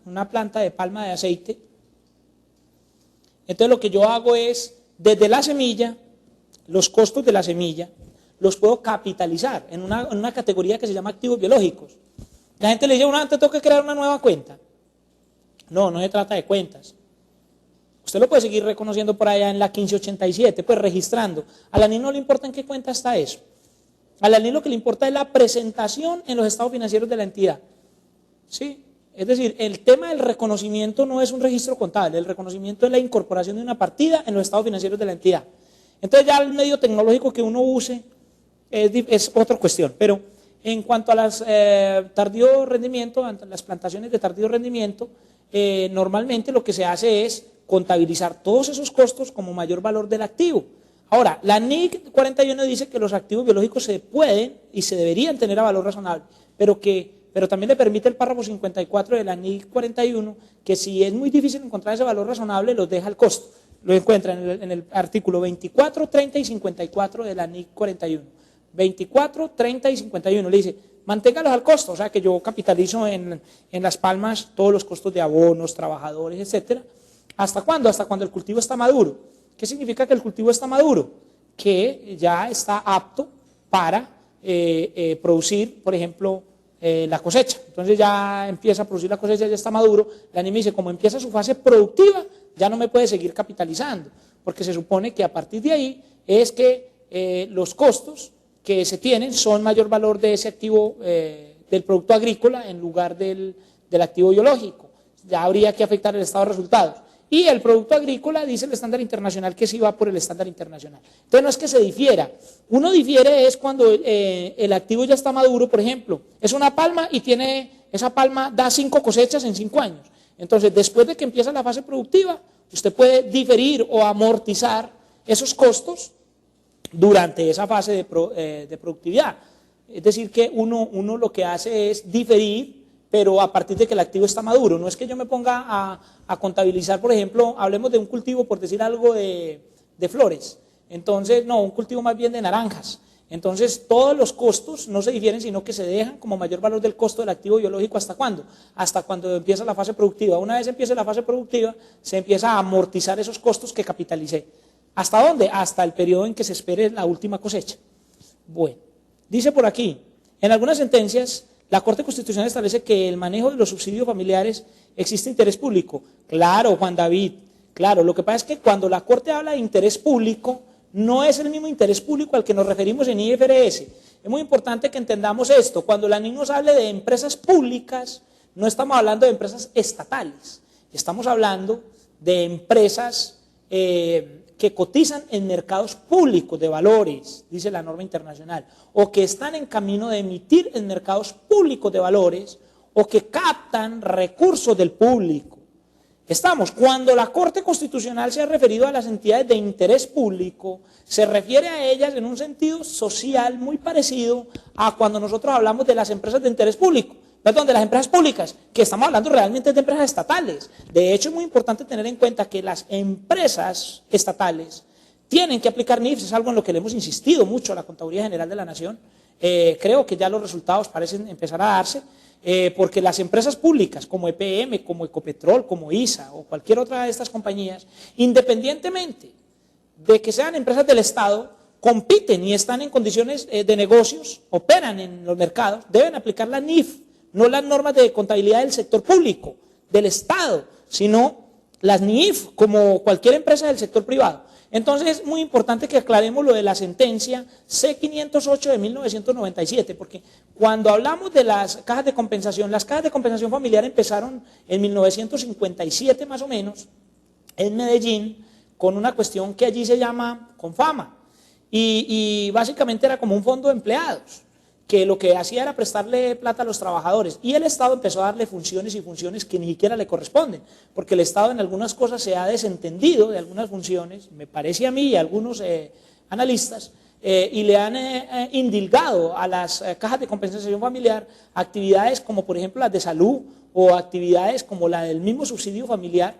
una planta de palma de aceite, entonces lo que yo hago es, desde la semilla, los costos de la semilla, los puedo capitalizar en una categoría que se llama activos biológicos. La gente le dice, antes tengo que crear una nueva cuenta. No se trata de cuentas. Usted lo puede seguir reconociendo por allá en la 1587, pues registrando. A la NIC no le importa en qué cuenta está eso. A la NIC lo que le importa es la presentación en los estados financieros de la entidad. ¿Sí? Es decir, el tema del reconocimiento no es un registro contable, el reconocimiento es la incorporación de una partida en los estados financieros de la entidad. Entonces ya el medio tecnológico que uno use es otra cuestión, pero en cuanto a las tardío rendimiento, las plantaciones de tardío rendimiento, normalmente lo que se hace es contabilizar todos esos costos como mayor valor del activo. Ahora, la NIC 41 dice que los activos biológicos se pueden y se deberían tener a valor razonable, pero que pero también le permite el párrafo 54 de la NIC 41, que si es muy difícil encontrar ese valor razonable, los deja al costo. Lo encuentra en el artículo 24, 30 y 54 de la NIC 41. 24, 30 y 51. Le dice, manténgalos al costo, o sea que yo capitalizo en Las Palmas todos los costos de abonos, trabajadores, etcétera. ¿Hasta cuándo? Hasta cuando el cultivo está maduro. ¿Qué significa que el cultivo está maduro? Que ya está apto para producir, por ejemplo, la cosecha. Entonces ya empieza a producir la cosecha, ya está maduro. La NIC me dice, como empieza su fase productiva, ya no me puede seguir capitalizando, porque se supone que a partir de ahí es que los costos que se tienen son mayor valor de ese activo del producto agrícola en lugar del activo biológico. Ya habría que afectar el estado de resultados. Y el producto agrícola, dice el estándar internacional, que sí va por el estándar internacional. Entonces no es que se difiera. Uno difiere es cuando el activo ya está maduro, por ejemplo, es una palma y esa palma da 5 cosechas en 5 años. Entonces, después de que empieza la fase productiva, usted puede diferir o amortizar esos costos durante esa fase de productividad. Es decir, que uno lo que hace es diferir, pero a partir de que el activo está maduro. No es que yo me ponga a contabilizar, por ejemplo, hablemos de un cultivo, por decir algo, de flores. Entonces, no, un cultivo más bien de naranjas. Entonces, todos los costos no se difieren, sino que se dejan como mayor valor del costo del activo biológico. ¿Hasta cuándo? Hasta cuando empieza la fase productiva. Una vez empiece la fase productiva, se empieza a amortizar esos costos que capitalicé. ¿Hasta dónde? Hasta el periodo en que se espere la última cosecha. Bueno, dice por aquí, en algunas sentencias, la Corte Constitucional establece que el manejo de los subsidios familiares existe interés público. Claro, Juan David, claro. Lo que pasa es que cuando la Corte habla de interés público, no es el mismo interés público al que nos referimos en IFRS. Es muy importante que entendamos esto. Cuando la NIC nos hable de empresas públicas, no estamos hablando de empresas estatales. Estamos hablando de empresas que cotizan en mercados públicos de valores, dice la norma internacional, o que están en camino de emitir en mercados públicos de valores, o que captan recursos del público. Cuando la Corte Constitucional se ha referido a las entidades de interés público, se refiere a ellas en un sentido social muy parecido a cuando nosotros hablamos de las empresas de interés público, perdón, de las empresas públicas, que estamos hablando realmente de empresas estatales. De hecho, es muy importante tener en cuenta que las empresas estatales tienen que aplicar NIFs, es algo en lo que le hemos insistido mucho a la Contaduría General de la Nación. Creo que ya los resultados parecen empezar a darse. Porque las empresas públicas como EPM, como Ecopetrol, como ISA o cualquier otra de estas compañías, independientemente de que sean empresas del Estado, compiten y están en condiciones de negocios, operan en los mercados, deben aplicar la NIF, no las normas de contabilidad del sector público, del Estado, sino las NIF como cualquier empresa del sector privado. Entonces es muy importante que aclaremos lo de la sentencia C508 de 1997, porque cuando hablamos de las cajas de compensación familiar empezaron en 1957 más o menos, en Medellín, con una cuestión que allí se llama Confama, y básicamente era como un fondo de empleados, que lo que hacía era prestarle plata a los trabajadores, y el Estado empezó a darle funciones y funciones que ni siquiera le corresponden, porque el Estado en algunas cosas se ha desentendido de algunas funciones, me parece a mí y a algunos analistas, y le han indilgado a las cajas de compensación familiar actividades como por ejemplo las de salud o actividades como la del mismo subsidio familiar,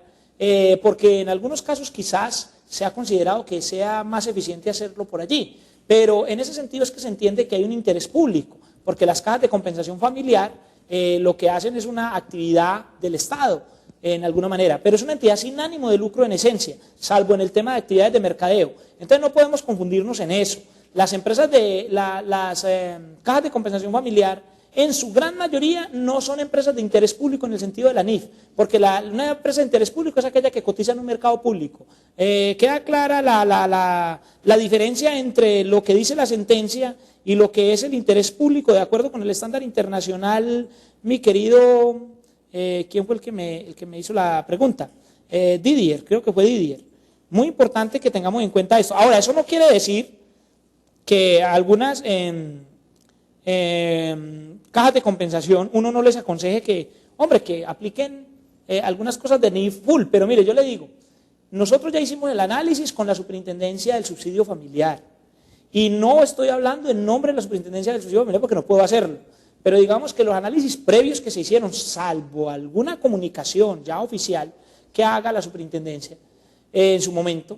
porque en algunos casos quizás se ha considerado que sea más eficiente hacerlo por allí. Pero en ese sentido es que se entiende que hay un interés público, porque las cajas de compensación familiar lo que hacen es una actividad del Estado, en alguna manera, pero es una entidad sin ánimo de lucro en esencia, salvo en el tema de actividades de mercadeo. Entonces no podemos confundirnos en eso. Las empresas de las cajas de compensación familiar, en su gran mayoría, no son empresas de interés público en el sentido de la NIF, porque una empresa de interés público es aquella que cotiza en un mercado público. Queda clara la diferencia entre lo que dice la sentencia y lo que es el interés público, de acuerdo con el estándar internacional, mi querido, ¿quién fue el que me hizo la pregunta? Didier, creo que fue Didier. Muy importante que tengamos en cuenta esto. Ahora, eso no quiere decir que algunas cajas de compensación, uno no les aconseje que apliquen algunas cosas de NIF full, pero mire, yo le digo, nosotros ya hicimos el análisis con la superintendencia del subsidio familiar, y no estoy hablando en nombre de la superintendencia del subsidio familiar porque no puedo hacerlo, pero digamos que los análisis previos que se hicieron, salvo alguna comunicación ya oficial que haga la superintendencia en su momento,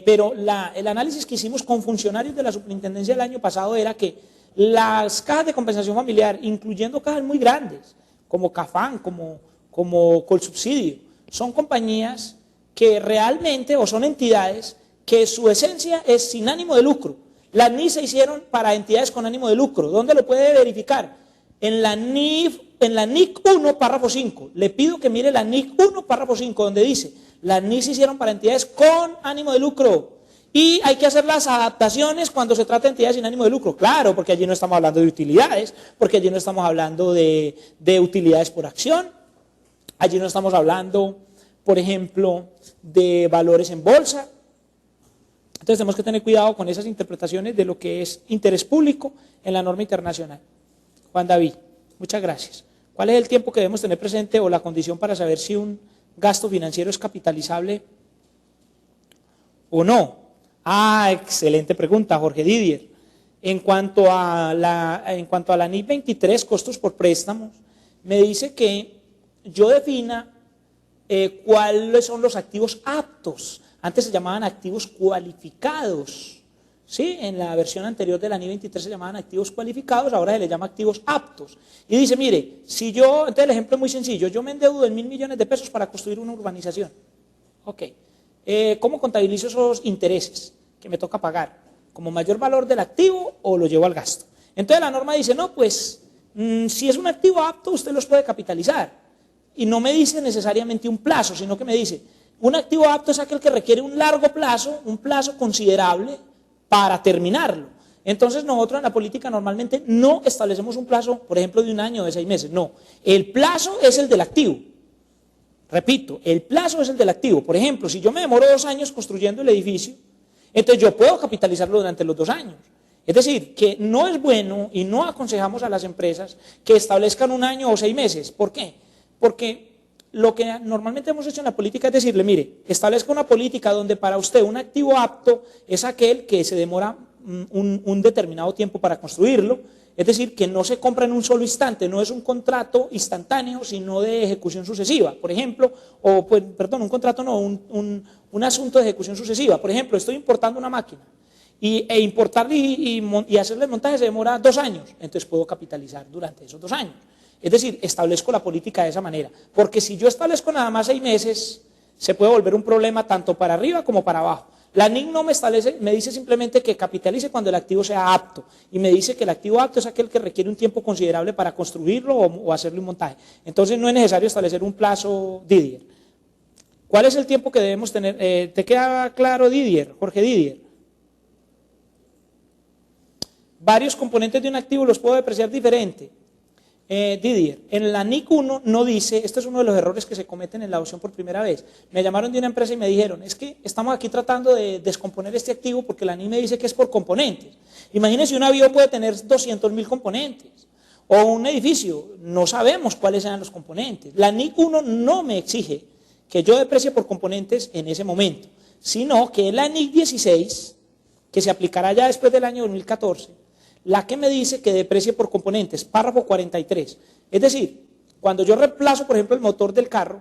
pero el análisis que hicimos con funcionarios de la superintendencia el año pasado era que las cajas de compensación familiar, incluyendo cajas muy grandes, como Cafán, como Colsubsidio, son compañías que realmente, o son entidades que su esencia es sin ánimo de lucro. Las NIF se hicieron para entidades con ánimo de lucro. ¿Dónde lo puede verificar? En la NIC 1, párrafo 5. Le pido que mire la NIC 1, párrafo 5, donde dice, las NIF se hicieron para entidades con ánimo de lucro. Y hay que hacer las adaptaciones cuando se trata de entidades sin ánimo de lucro. Claro, porque allí no estamos hablando de utilidades, porque allí no estamos hablando de utilidades por acción. Allí no estamos hablando, por ejemplo, de valores en bolsa. Entonces tenemos que tener cuidado con esas interpretaciones de lo que es interés público en la norma internacional. Juan David, muchas gracias. ¿Cuál es el tiempo que debemos tener presente o la condición para saber si un gasto financiero es capitalizable o no? Ah, excelente pregunta, Jorge Didier. En cuanto a la NIC 23, costos por préstamos, me dice que yo defina cuáles son los activos aptos. Antes se llamaban activos cualificados, ¿sí? En la versión anterior de la NIC 23 se llamaban activos cualificados, ahora se les llama activos aptos. Y dice, mire, si yo, entonces el ejemplo es muy sencillo, yo me endeudo en 1.000 millones de pesos para construir una urbanización. Ok, ¿cómo contabilizo esos intereses que me toca pagar? ¿Como mayor valor del activo o lo llevo al gasto? Entonces la norma dice, no, pues, si es un activo apto, usted los puede capitalizar. Y no me dice necesariamente un plazo, sino que me dice, un activo apto es aquel que requiere un largo plazo, un plazo considerable para terminarlo. Entonces nosotros en la política normalmente no establecemos un plazo, por ejemplo, de 1 año o de 6 meses, no. El plazo es el del activo. Repito, el plazo es el del activo. Por ejemplo, si yo me demoro 2 años construyendo el edificio, entonces yo puedo capitalizarlo durante los 2 años. Es decir, que no es bueno y no aconsejamos a las empresas que establezcan 1 año o 6 meses. ¿Por qué? Porque lo que normalmente hemos hecho en la política es decirle, mire, establezca una política donde para usted un activo apto es aquel que se demora un determinado tiempo para construirlo, es decir, que no se compra en un solo instante, no es un contrato instantáneo, sino de ejecución sucesiva, por ejemplo, o pues, perdón, un contrato no, un asunto de ejecución sucesiva. Por ejemplo, estoy importando una máquina e importarla y hacerle el montaje se demora 2 años, entonces puedo capitalizar durante esos 2 años. Es decir, establezco la política de esa manera, porque si yo establezco nada más 6 meses, se puede volver un problema tanto para arriba como para abajo. La NIC no me establece, me dice simplemente que capitalice cuando el activo sea apto, y me dice que el activo apto es aquel que requiere un tiempo considerable para construirlo o hacerle un montaje. Entonces no es necesario establecer un plazo, Didier. ¿Cuál es el tiempo que debemos tener? ¿Te queda claro, Didier? Jorge Didier. Varios componentes de un activo los puedo depreciar diferente. Didier, en la NIC 1 no dice, este es uno de los errores que se cometen en la adopción por primera vez. Me llamaron de una empresa y me dijeron, es que estamos aquí tratando de descomponer este activo porque la NIC me dice que es por componentes. Imagínense, un avión puede tener 200.000 componentes, o un edificio, no sabemos cuáles sean los componentes. La NIC 1 no me exige que yo deprecie por componentes en ese momento, sino que la NIC 16, que se aplicará ya después del año 2014, la que me dice que deprecie por componentes, párrafo 43. Es decir, cuando yo reemplazo, por ejemplo, el motor del carro,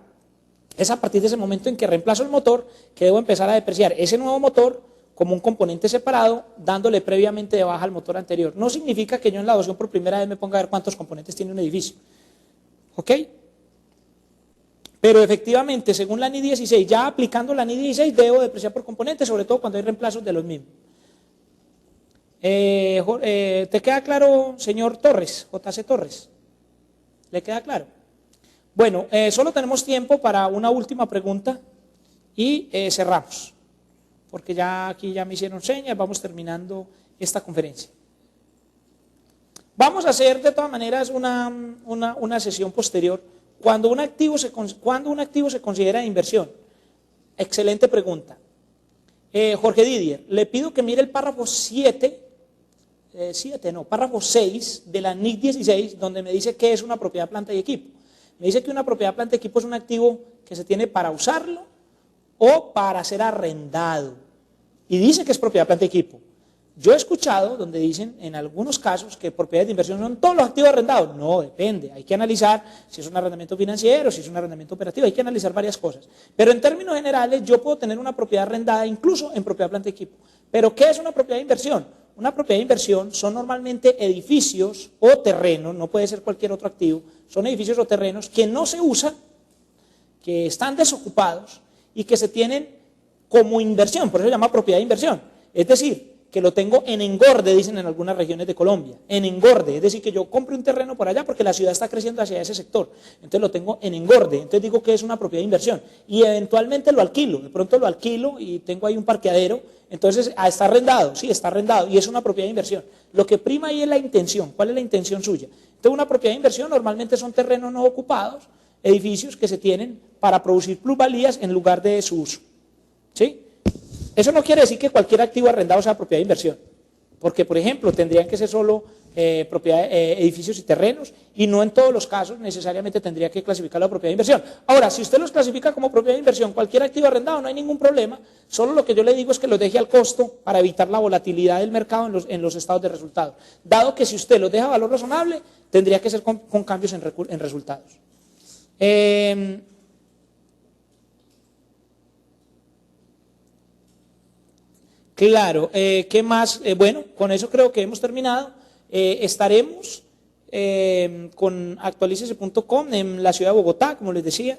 es a partir de ese momento en que reemplazo el motor que debo empezar a depreciar ese nuevo motor como un componente separado, dándole previamente de baja al motor anterior. No significa que yo en la adopción por primera vez me ponga a ver cuántos componentes tiene un edificio. ¿Ok? Pero efectivamente, según la NIC 16, ya aplicando la NIC 16, debo depreciar por componentes, sobre todo cuando hay reemplazos de los mismos. ¿Te queda claro, señor Torres, JC Torres? ¿Le queda claro? Bueno, solo tenemos tiempo para una última pregunta y cerramos, porque ya aquí ya me hicieron señas, vamos terminando esta conferencia. Vamos a hacer de todas maneras una sesión posterior cuando un activo se considera inversión. Excelente pregunta. Jorge Didier, le pido que mire el párrafo 6 de la NIC 16, donde me dice que es una propiedad, planta y equipo. Me dice que una propiedad, planta y equipo es un activo que se tiene para usarlo o para ser arrendado. Y dice que es propiedad, planta y equipo. Yo he escuchado donde dicen en algunos casos que propiedades de inversión son todos los activos arrendados. No, depende. Hay que analizar si es un arrendamiento financiero, si es un arrendamiento operativo. Hay que analizar varias cosas. Pero en términos generales, yo puedo tener una propiedad arrendada incluso en propiedad planta y equipo. ¿Pero qué es una propiedad de inversión? Una propiedad de inversión son normalmente edificios o terrenos, no puede ser cualquier otro activo, son edificios o terrenos que no se usan, que están desocupados y que se tienen como inversión, por eso se llama propiedad de inversión. Es decir, que lo tengo en engorde, dicen en algunas regiones de Colombia, en engorde, es decir, que yo compre un terreno por allá porque la ciudad está creciendo hacia ese sector, entonces lo tengo en engorde, entonces digo que es una propiedad de inversión y eventualmente lo alquilo, de pronto lo alquilo y tengo ahí un parqueadero, entonces está arrendado, sí, está arrendado y es una propiedad de inversión. Lo que prima ahí es la intención. ¿Cuál es la intención suya? Entonces una propiedad de inversión normalmente son terrenos no ocupados, edificios que se tienen para producir plusvalías en lugar de su uso, ¿sí? Eso no quiere decir que cualquier activo arrendado sea propiedad de inversión, porque, por ejemplo, tendrían que ser solo edificios y terrenos, y no en todos los casos necesariamente tendría que clasificarlo a propiedad de inversión. Ahora, si usted los clasifica como propiedad de inversión, cualquier activo arrendado, no hay ningún problema, solo lo que yo le digo es que los deje al costo para evitar la volatilidad del mercado en los estados de resultados, dado que si usted los deja a valor razonable, tendría que ser con cambios en resultados. Claro, ¿qué más? Bueno, con eso creo que hemos terminado. Estaremos con actualicese.com en la ciudad de Bogotá, como les decía,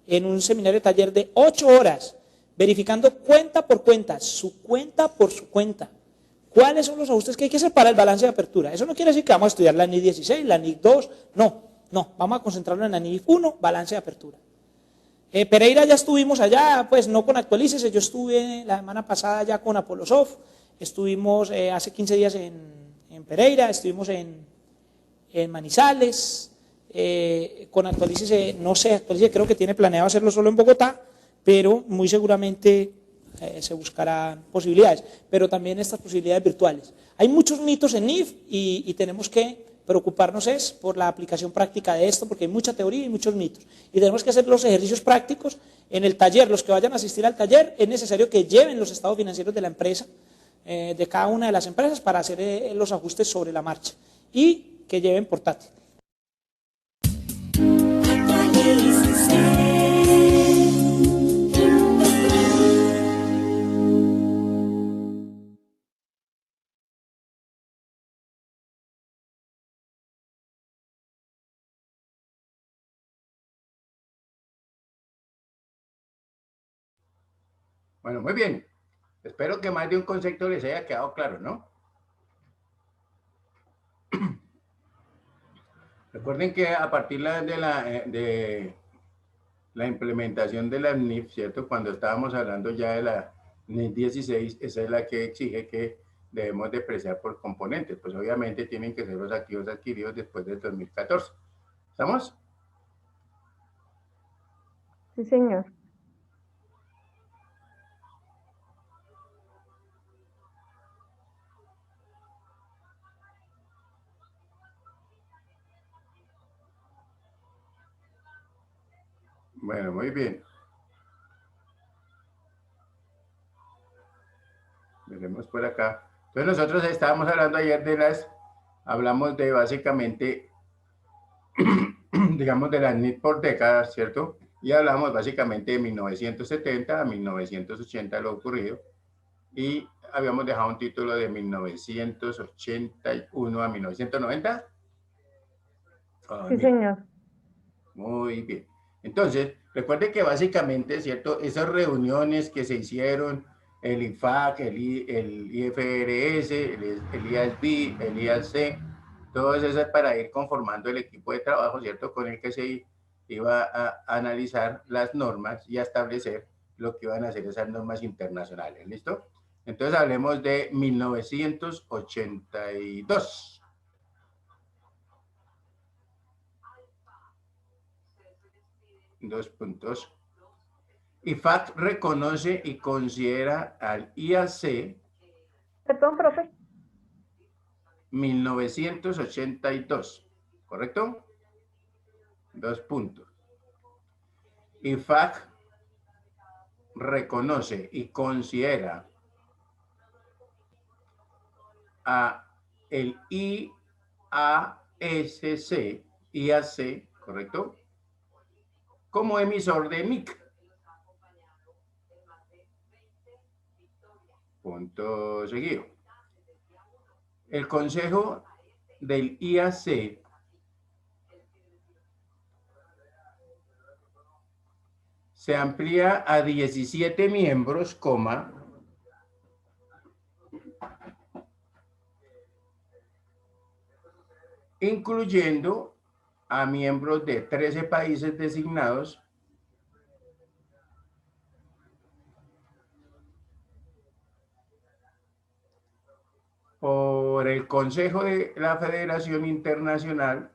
en un seminario taller de 8 horas, verificando cuenta por cuenta, su cuenta por su cuenta. ¿Cuáles son los ajustes que hay que hacer para el balance de apertura? Eso no quiere decir que vamos a estudiar la NIF 16, la NIF 2, no, vamos a concentrarnos en la NIF 1, balance de apertura. Pereira ya estuvimos allá, pues no con Actualícese, yo estuve la semana pasada ya con Apolosoft, estuvimos hace 15 días en Pereira, estuvimos en Manizales, con Actualícese, no sé, Actualícese creo que tiene planeado hacerlo solo en Bogotá, pero muy seguramente se buscarán posibilidades, pero también estas posibilidades virtuales. Hay muchos mitos en NIF y tenemos que preocuparnos es por la aplicación práctica de esto, porque hay mucha teoría y muchos mitos. Y tenemos que hacer los ejercicios prácticos en el taller. Los que vayan a asistir al taller, es necesario que lleven los estados financieros de la empresa, de cada una de las empresas, para hacer los ajustes sobre la marcha. Y que lleven portátil. Bueno, muy bien. Espero que más de un concepto les haya quedado claro, ¿no? Recuerden que a partir de la implementación de la NIF, ¿cierto? Cuando estábamos hablando ya de la NIF 16, esa es la que exige que debemos depreciar por componentes. Pues obviamente tienen que ser los activos adquiridos después del 2014. ¿Estamos? Sí, señor. Bueno, muy bien. Veremos por acá. Entonces nosotros estábamos hablando ayer hablamos de básicamente, digamos, de las NIF por décadas, ¿cierto? Y hablamos básicamente de 1970 a 1980 lo ocurrido. Y habíamos dejado un título de 1981 a 1990. Sí, señor. Muy bien. Entonces, recuerde que básicamente, ¿cierto? Esas reuniones que se hicieron, el IFAC, el IFRS, el IASB, el IAC, todas esas para ir conformando el equipo de trabajo, ¿cierto? Con el que se iba a analizar las normas y a establecer lo que iban a hacer esas normas internacionales. ¿Listo? Entonces, hablemos de 1982. Dos puntos. IFAC reconoce y considera al IAC. Perdón, profe. 1982, ¿correcto? Dos puntos. IFAC reconoce y considera a el IAC, ¿correcto? Como emisor de MIC. Punto seguido. El consejo del IAC se amplía a 17 miembros, incluyendo a miembros de 13 países designados por el Consejo de la Federación Internacional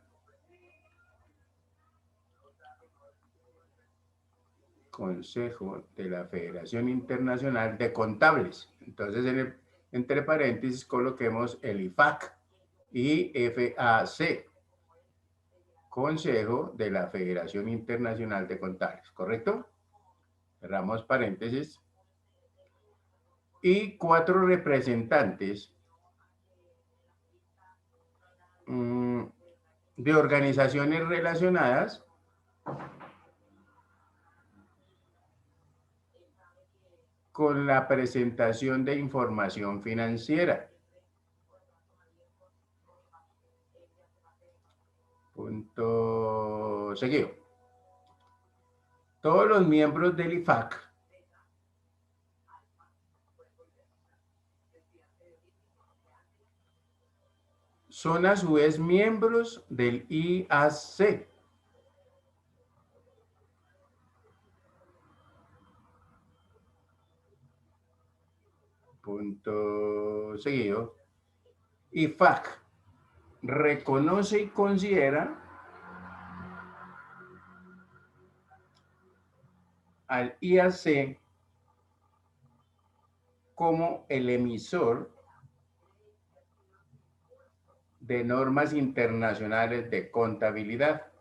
de Contables. Entonces, entre paréntesis, coloquemos el IFAC, IFAC, Consejo de la Federación Internacional de Contables, ¿correcto? Cerramos paréntesis. Y 4 representantes de organizaciones relacionadas con la presentación de información financiera. Punto seguido. Todos los miembros del IFAC son a su vez miembros del IAC. Punto seguido. IFAC reconoce y considera al IAC como el emisor de normas internacionales de contabilidad.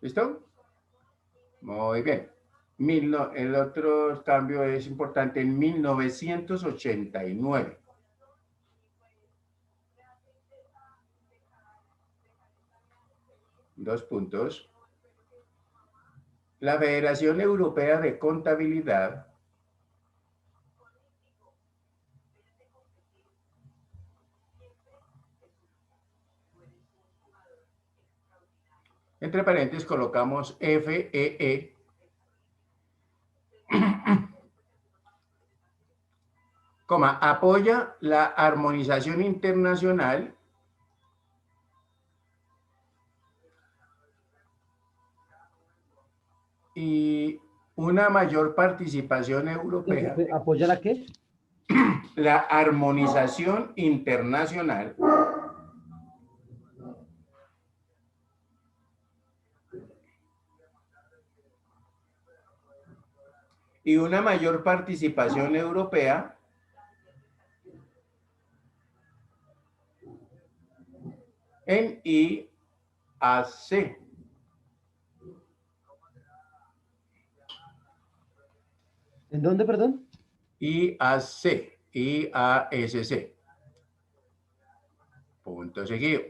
¿Listo? Muy bien. El otro cambio es importante en 1989. Dos puntos. La Federación Europea de Contabilidad entre paréntesis colocamos FEE apoya la armonización internacional y una mayor participación europea. ¿Apoya la qué? La armonización internacional y una mayor participación europea en IAC. ¿En dónde, perdón? IAC, IASC. Punto seguido.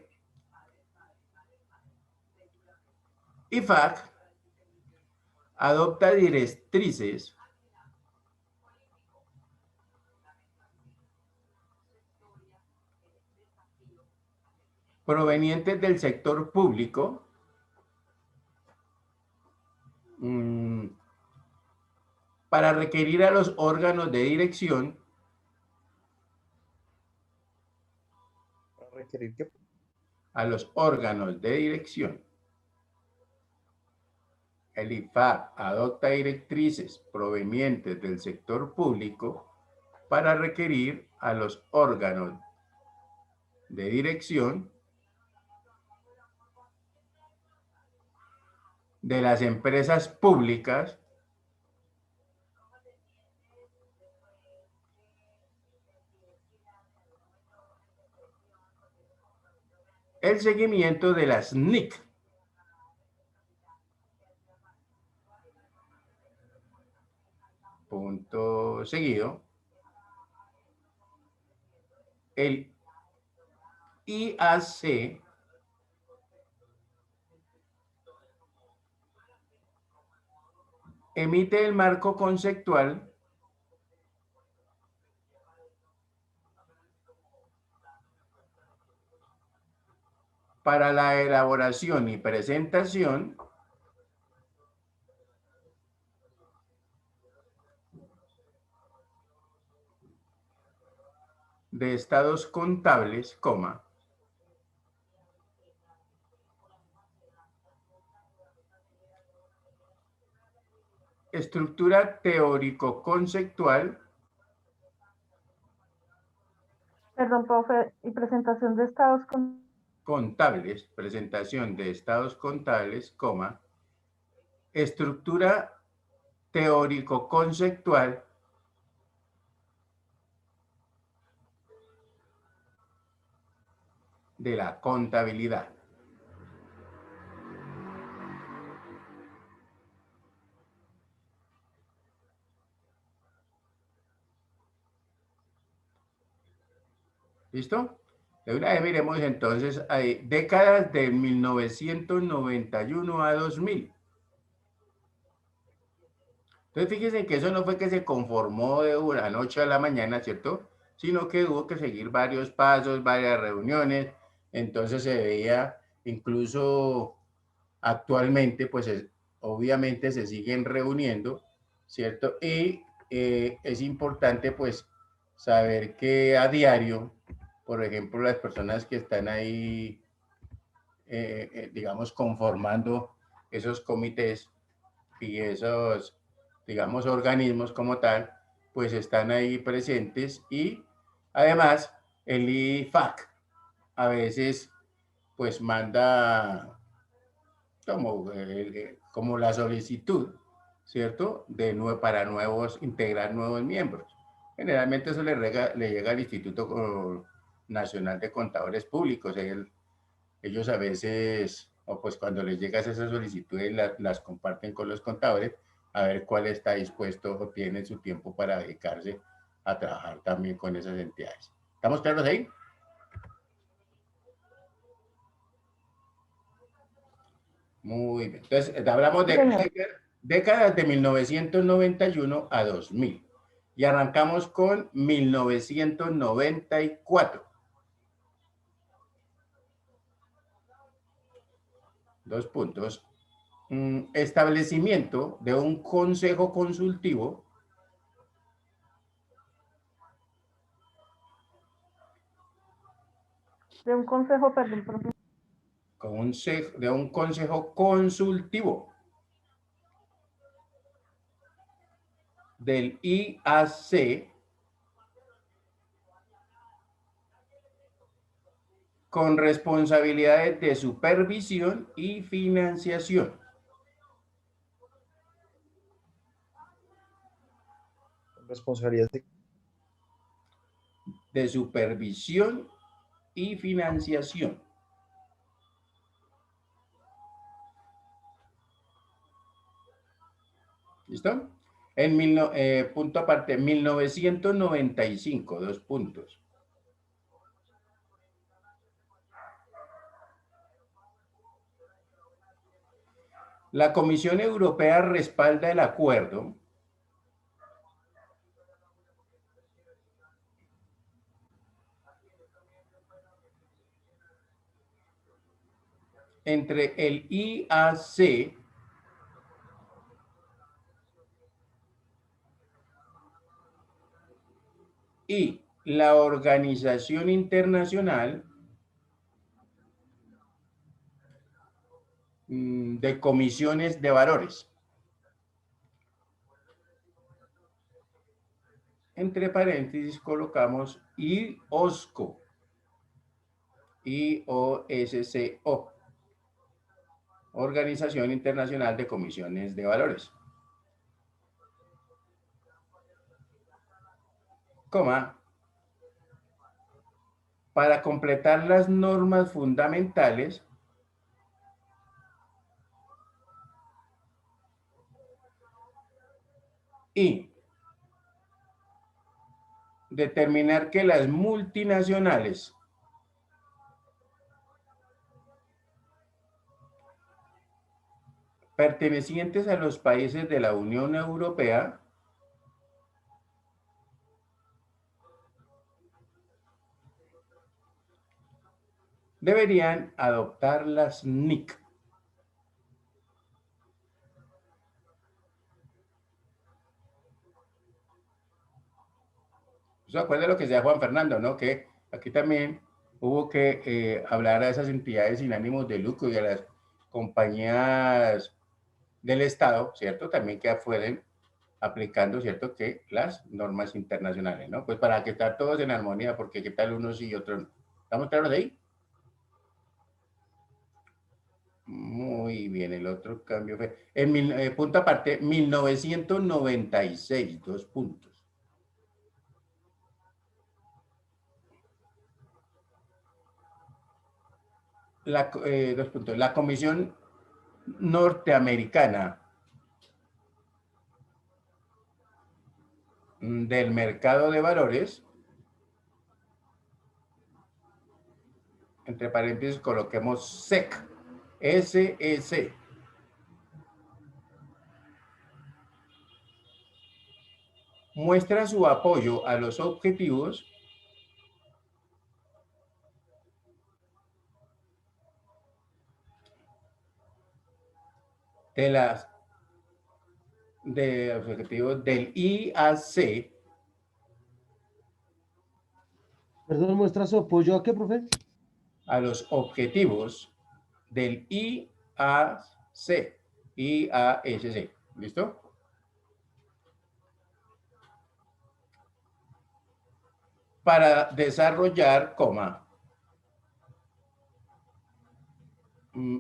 IFAC adopta directrices provenientes del sector público para requerir a los órganos de dirección El IFAC adopta directrices provenientes del sector público para requerir a los órganos de dirección de las empresas públicas el seguimiento de las NIC punto seguido, el IAC emite el marco conceptual para la elaboración y presentación de estados contables, coma, estructura teórico-conceptual, Perdón, profe, y presentación de estados contables, presentación de estados contables, coma, estructura teórico-conceptual de la contabilidad. ¿Listo? De una vez miremos entonces, hay décadas de 1991 a 2000. Entonces fíjense que eso no fue que se conformó de una noche a la mañana, ¿cierto? Sino que hubo que seguir varios pasos, varias reuniones. Entonces se veía, incluso actualmente, pues obviamente se siguen reuniendo, ¿cierto? Y es importante pues saber que a diario, por ejemplo, las personas que están ahí, digamos, conformando esos comités y esos, digamos, organismos como tal, pues están ahí presentes y además el IFAC a veces pues manda como la solicitud, ¿cierto? Para integrar nuevos miembros. Generalmente eso le llega al Instituto Nacional de Contadores Públicos. Ellos a veces, o pues cuando les llega esas solicitudes, las comparten con los contadores a ver cuál está dispuesto o tiene su tiempo para dedicarse a trabajar también con esas entidades. ¿Estamos claros ahí? Muy bien. Entonces, hablamos de décadas de 1991 a 2000. Y arrancamos con 1994. Dos puntos. Establecimiento de un consejo consultivo de un consejo, perdón, profe. de un consejo consultivo del IAC con responsabilidades de supervisión y financiación. Responsabilidad De supervisión y financiación. ¿Listo? Punto aparte, 1995, dos puntos. La Comisión Europea respalda el acuerdo entre el IAC y la Organización Internacional de Comisiones de Valores. Entre paréntesis colocamos IOSCO, IOSCO, Organización Internacional de Comisiones de Valores. Coma, para completar las normas fundamentales y determinar que las multinacionales pertenecientes a los países de la Unión Europea deberían adoptar las NIC. ¿Se acuerda de lo que decía Juan Fernando, no? Que aquí también hubo que hablar a esas entidades sin ánimos de lucro y a las compañías del Estado, ¿cierto? También que fueran aplicando, ¿cierto? Que las normas internacionales, ¿no? Pues para que estén todos en armonía, porque qué tal unos sí y otros no. ¿Estamos claros de ahí? Muy bien, el otro cambio fue, punto aparte, 1996, 2 puntos. Dos puntos. La Comisión Norteamericana del Mercado de Valores, entre paréntesis coloquemos SEC, SEC. Muestra su apoyo a los objetivos de los objetivos del IAC. Perdón, muestra su apoyo a qué, profe. A los objetivos del IAC, IASC. ¿Listo? Para desarrollar,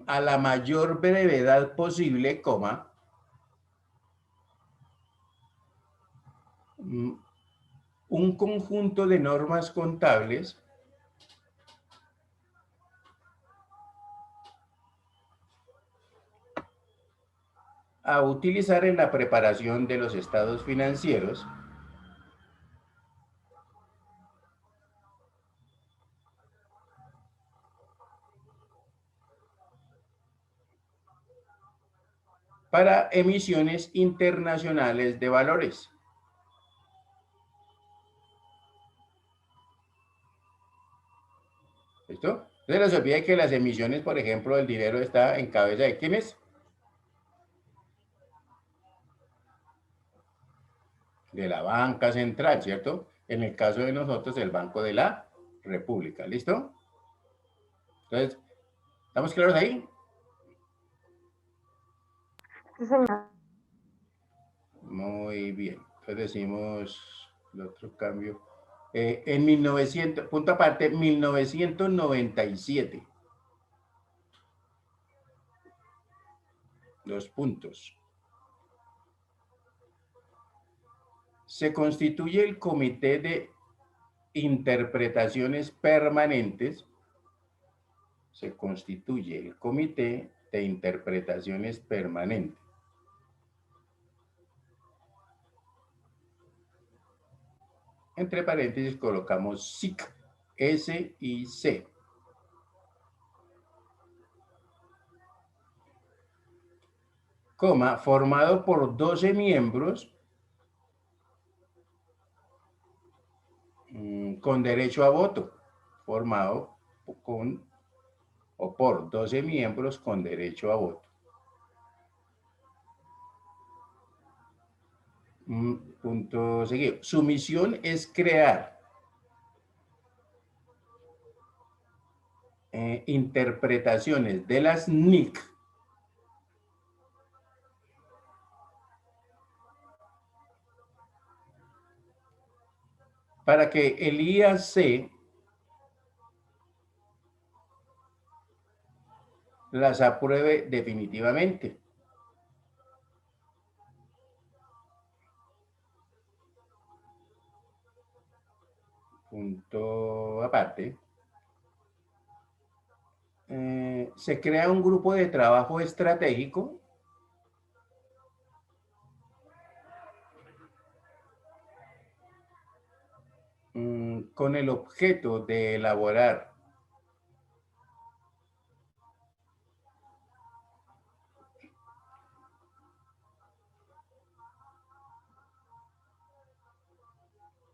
a la mayor brevedad posible, un conjunto de normas contables a utilizar en la preparación de los estados financieros para emisiones internacionales de valores. ¿Listo? No se les olvide que las emisiones, por ejemplo, el dinero está en cabeza de ¿quiénes? De la banca central, ¿cierto? En el caso de nosotros, el Banco de la República. ¿Listo? Entonces, ¿estamos claros ahí? Sí, señor. Muy bien. Entonces decimos el otro cambio. En 1900, punto aparte, 1997. 2 puntos. Se constituye el Comité de Interpretaciones Permanentes. Se constituye el Comité de Interpretaciones Permanentes. Entre paréntesis colocamos SIC, S-I-C. Formado por 12 miembros con derecho a voto, formado por 12 miembros con derecho a voto. Punto seguido. Su misión es crear interpretaciones de las NIC para que el IAC las apruebe definitivamente. Punto aparte. Se crea un grupo de trabajo estratégico con el objeto de elaborar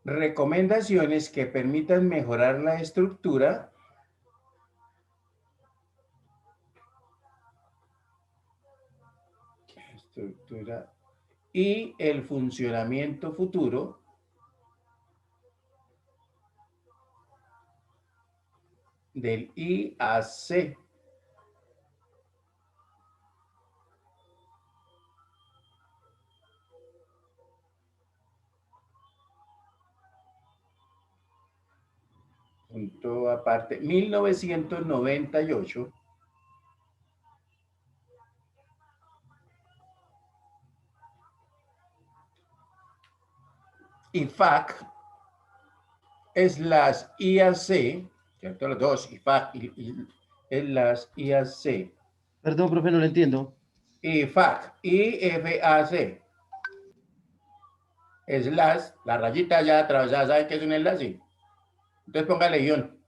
recomendaciones que permitan mejorar la estructura y el funcionamiento futuro del IAC. Punto aparte, 1998. IFAC es las IAC, ¿cierto? Los dos, IFAC es las IAC. Perdón, profe, no lo entiendo. IFAC, IFAC. Es las, la rayita ya atravesada, ¿saben qué es un enlace? Entonces póngale guión.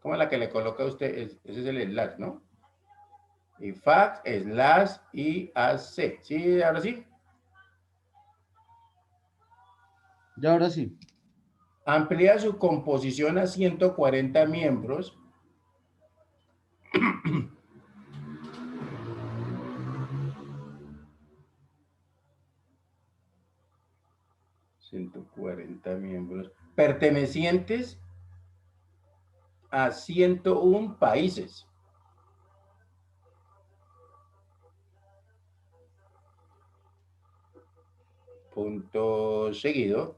Como la que le coloca a usted, ese es el enlace, ¿no? IFAC es las IAC. ¿Sí? ¿Ahora sí? Ya ahora sí. Amplía su composición a 140 miembros. ...140 miembros... pertenecientes a 101 países. Punto seguido.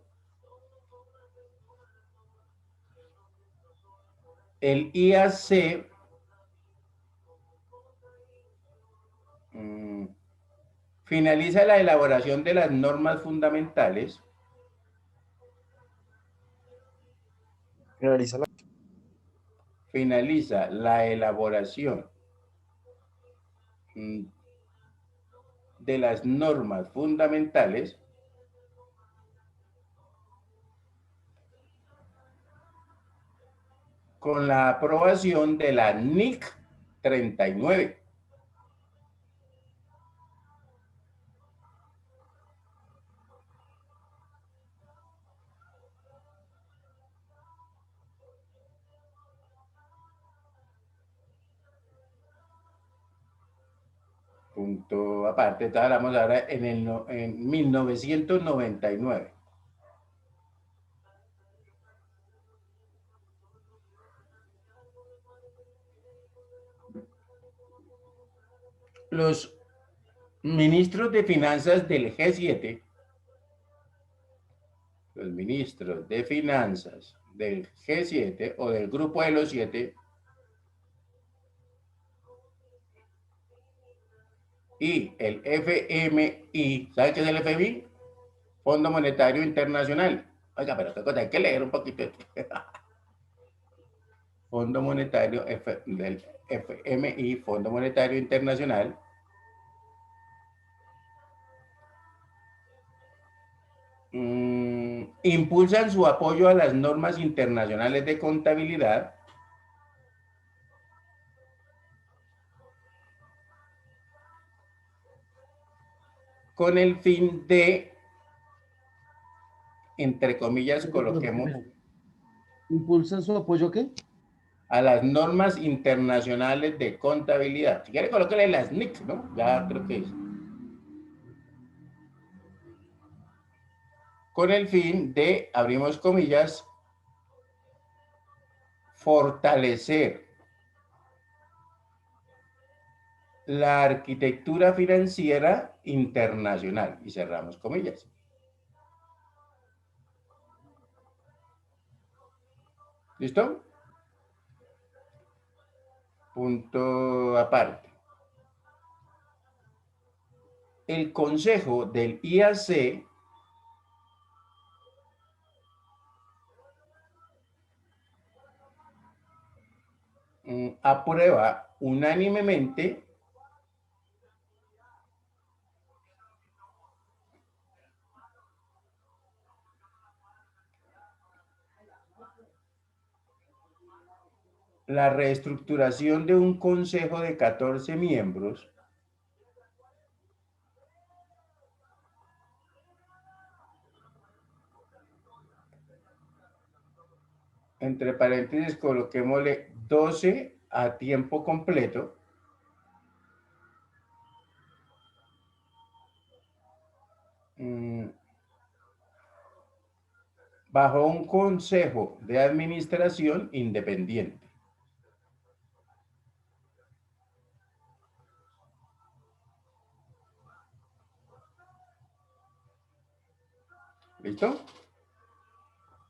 El IAC finaliza la elaboración de las normas fundamentales. Finaliza la elaboración de las normas fundamentales con la aprobación de la NIC 39. Punto aparte, hablamos ahora en 1999. Los ministros de finanzas del G7, los ministros de finanzas del G7 o del grupo de los 7 y el FMI, ¿sabe qué es el FMI? Fondo Monetario Internacional. Oiga, pero qué cosa, hay que leer un poquito. Fondo Monetario del FMI, Fondo Monetario Internacional, impulsan su apoyo a las normas internacionales de contabilidad con el fin de, entre comillas, coloquemos, ¿Impulsan su apoyo a qué? a las normas internacionales de contabilidad. Si quiere, colóquele las NIC, ¿no? Ya creo que es. Con el fin de, abrimos comillas, fortalecer la arquitectura financiera internacional. Y cerramos comillas. ¿Listo? Punto aparte. El Consejo del IAC aprueba unánimemente la reestructuración de un consejo de 14 miembros entre paréntesis coloquémosle 12 a tiempo completo, bajo un consejo de administración independiente. ¿Listo?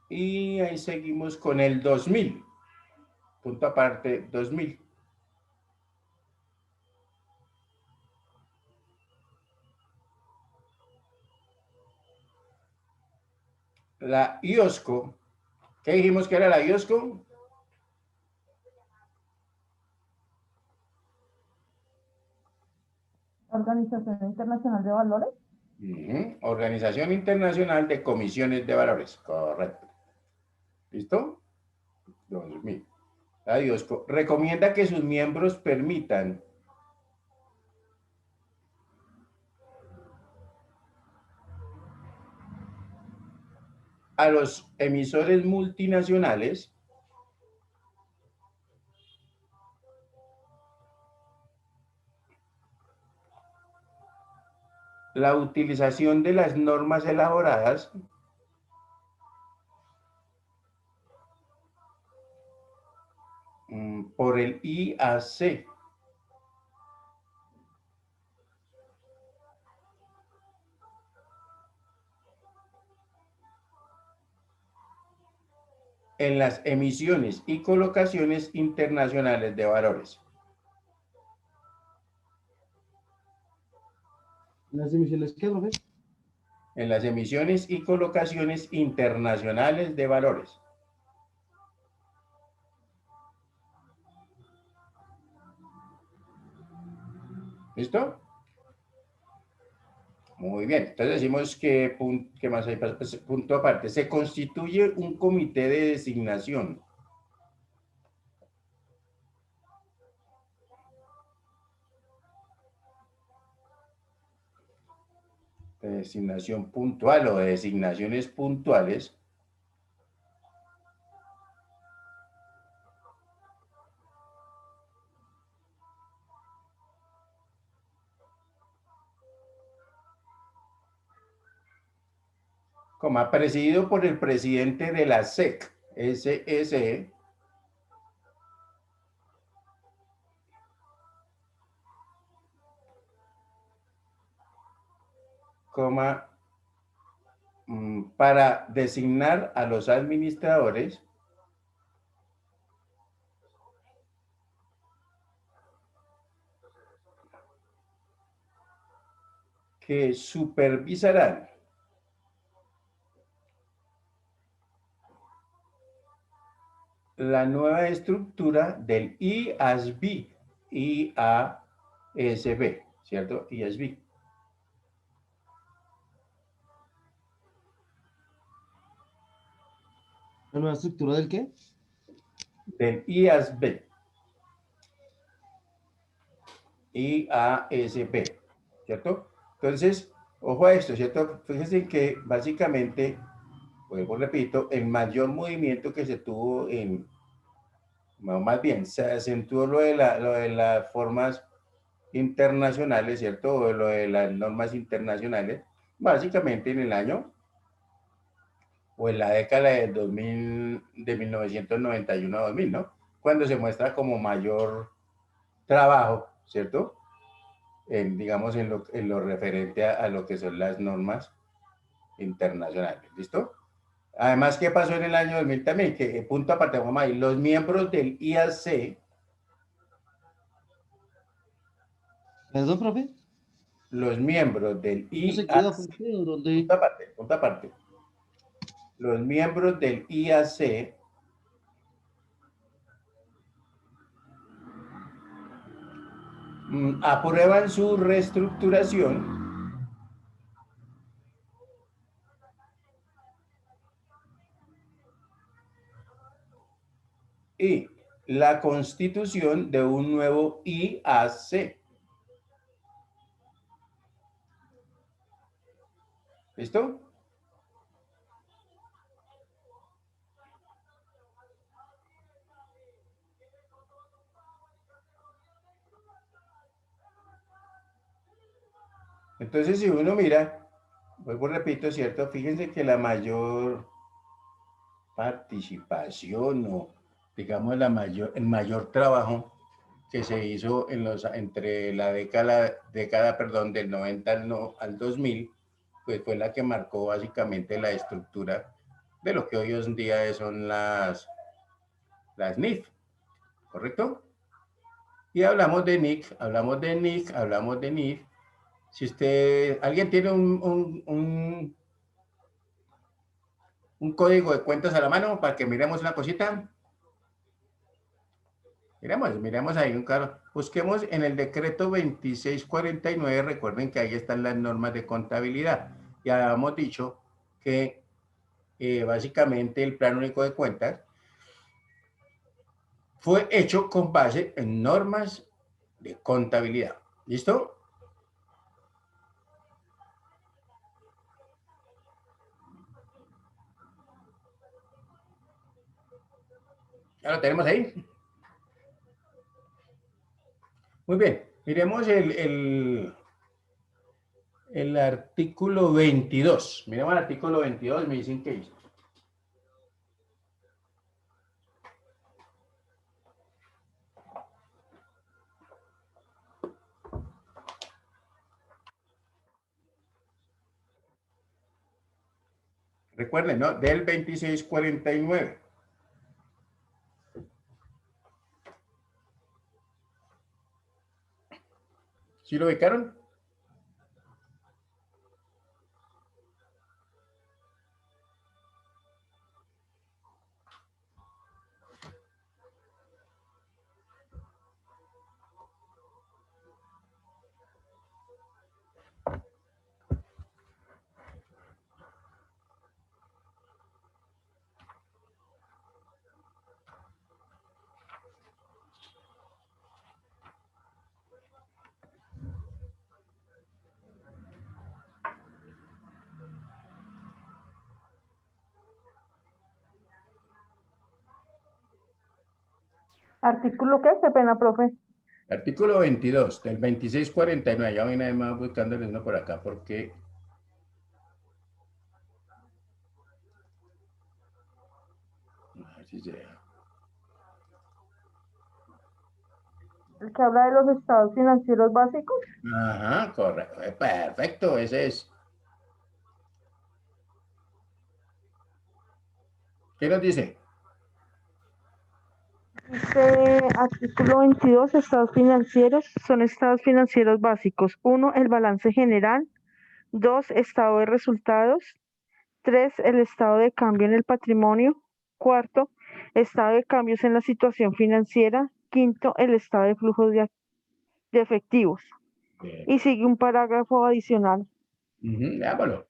Y ahí seguimos con el 2000. Punto aparte, 2000. La IOSCO. ¿Qué dijimos que era la IOSCO? Organización Internacional de Valores. Organización Internacional de Comisiones de Valores. Correcto. ¿Listo? 2000. La IOSCO recomienda que sus miembros permitan a los emisores multinacionales la utilización de las normas elaboradas por el IAC. En las emisiones y colocaciones internacionales de valores. ¿Las emisiones qué, profe? En las emisiones y colocaciones internacionales de valores. ¿Listo? Muy bien. Entonces decimos que, ¿qué más hay? Punto aparte. Se constituye un comité de designación. De designación puntual o de designaciones puntuales. Presidido por el presidente de la SEC, SSE, para designar a los administradores que supervisarán la nueva estructura del IASB, IASB, ¿cierto? IASB. ¿La nueva estructura del qué? Del IASB. IASB, ¿cierto? Entonces, ojo a esto, ¿cierto? Fíjense que básicamente, pues repito, el mayor movimiento que se tuvo más bien, se acentuó lo de las formas internacionales, ¿cierto? O lo de las normas internacionales, básicamente en el año o en la década de 2000, de 1991 a 2000, ¿no? Cuando se muestra como mayor trabajo, ¿cierto? Digamos, en lo referente a lo que son las normas internacionales, ¿listo? Además, ¿qué pasó en el año 2000 también? Que, punto aparte, vamos ahí, los miembros del IAC, ¿Perdón, profe? los miembros del ¿No se queda IAC, aparte o dónde? punto aparte, los miembros del IAC aprueban su reestructuración y la constitución de un nuevo IAC. ¿Listo? Entonces, si uno mira, vuelvo, repito, ¿cierto? Fíjense que la mayor participación o, digamos, el mayor trabajo que se hizo entre la década, perdón, del 90 al 2000, pues fue la que marcó básicamente la estructura de lo que hoy en día son las NIF, ¿correcto? Y hablamos de NIC, hablamos de NIC, hablamos de NIF. Si alguien tiene un código de cuentas a la mano para que miremos una cosita. Miremos ahí un carro. Busquemos en el decreto 2649, recuerden que ahí están las normas de contabilidad. Ya habíamos dicho que básicamente el Plan Único de Cuentas fue hecho con base en normas de contabilidad. ¿Listo? ¿Ya lo tenemos ahí? Muy bien. Miremos el artículo 22. Miremos el artículo 22, me dicen que hizo. Recuerden, ¿no? Del 2649. ¿Sí lo ubicaron? ¿Artículo qué? Qué pena, profe. Artículo 22 del 2649. Ya voy nada más buscándoles uno por acá porque... A ver si se deja. El que habla de los estados financieros básicos. Ajá, correcto. Perfecto, ese es. ¿Qué nos dice? Dice artículo 22, estados financieros son estados financieros básicos. 1, el balance general. 2, estado de resultados. 3, el estado de cambio en el patrimonio. 4, estado de cambios en la situación financiera. 5, el estado de flujos de efectivos. Bien. Y sigue un parágrafo adicional. Veámoslo.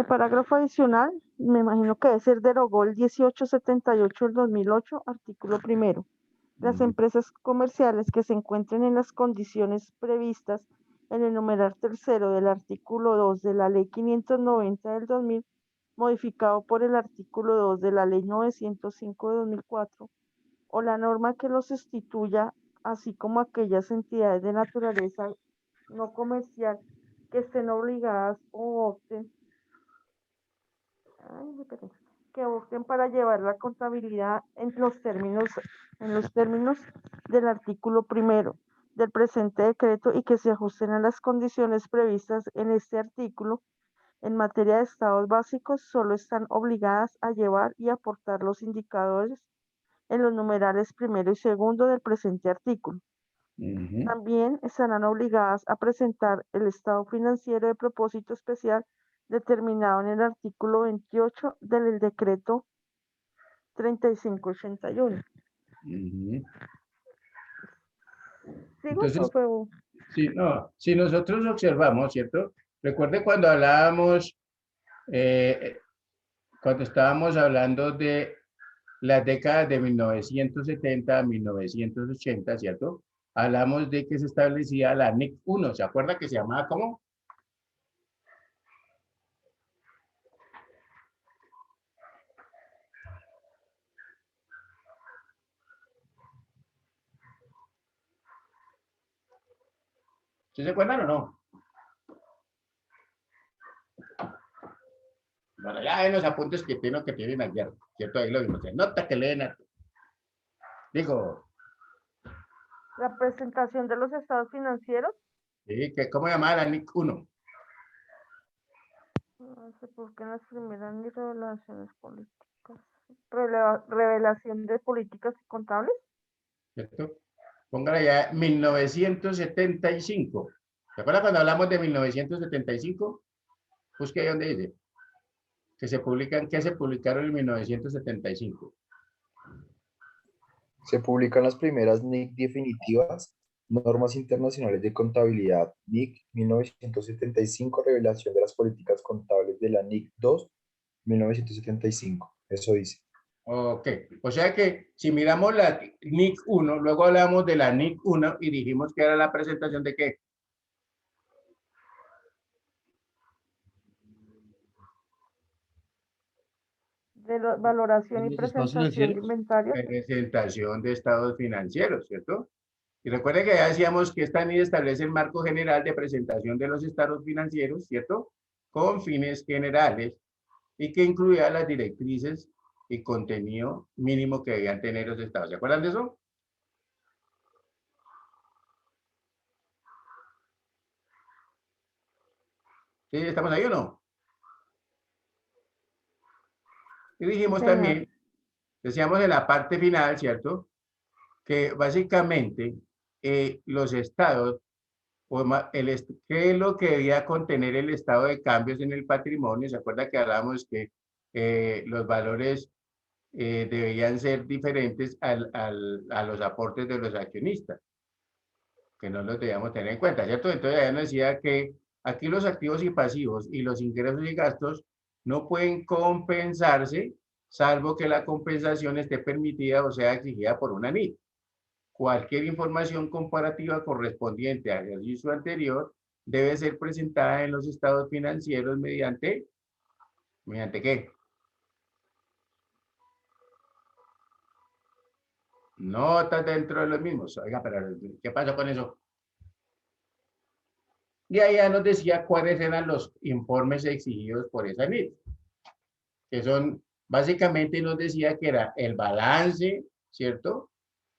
Parágrafo adicional, me imagino que debe ser derogó el 1878 del 2008, artículo primero. Las empresas comerciales que se encuentren en las condiciones previstas en el numeral tercero del artículo 2 de la Ley 590 del 2000, modificado por el artículo 2 de la Ley 905 de 2004, o la norma que los sustituya, así como aquellas entidades de naturaleza no comercial que estén obligadas o opten para llevar la contabilidad en los términos del artículo primero del presente decreto y que se ajusten a las condiciones previstas en este artículo en materia de estados básicos, solo están obligadas a llevar y aportar los indicadores en los numerales primero y segundo del presente artículo. También estarán obligadas a presentar el estado financiero de propósito especial determinado en el artículo 28 del decreto 3581. Entonces, si nosotros observamos, ¿cierto? Recuerde cuando hablábamos, cuando estábamos hablando de las décadas de 1970 a 1980, ¿cierto? Hablamos de que se establecía la NIC 1, ¿se acuerda que se llamaba cómo? ¿Sí se acuerdan o no? Bueno, ya en los apuntes que tienen ayer, ¿cierto? Ahí lo vimos. Se nota que leen. Digo, La presentación de los estados financieros. ¿sí? ¿Cómo llamaba la NIC 1? No sé por qué en las primeras ni revelaciones políticas. Revelación de políticas y contables. ¿Cierto? Póngale ya 1975. ¿Se acuerdan cuando hablamos de 1975? Busque ahí donde dice que se publicaron en 1975. Se publican las primeras NIC definitivas, normas internacionales de contabilidad, NIC 1975, revelación de las políticas contables de la NIC 2, 1975. Eso dice. Ok, o sea que si miramos la NIC 1, luego hablamos de la NIC 1 y dijimos que era la presentación de qué? De valoración y ¿Los estados presentación de financieros? inventarios. Presentación de estados financieros, ¿cierto? Y recuerde que ya decíamos que esta NID establece el marco general de presentación de los estados financieros, ¿cierto? Con fines generales y que incluía las directrices y contenido mínimo que debían tener los estados. ¿Se acuerdan de eso? ¿Sí? ¿Estamos ahí o no? Y dijimos Señor. también, decíamos en la parte final, ¿cierto? Que básicamente los estados, ¿qué es lo que debía contener el estado de cambios en el patrimonio? ¿Se acuerda que hablábamos que los valores debían ser diferentes a los aportes de los accionistas, que no los debíamos tener en cuenta, ¿cierto? Entonces ya nos decía que aquí los activos y pasivos y los ingresos y gastos no pueden compensarse, salvo que la compensación esté permitida o sea exigida por una NIC. Cualquier información comparativa correspondiente al ejercicio anterior debe ser presentada en los estados financieros ¿mediante qué? Notas dentro de los mismos. Oiga, pero ¿qué pasó con eso? Y ahí ya nos decía cuáles eran los informes exigidos por esa NIT, que son, básicamente nos decía que era el balance, ¿cierto?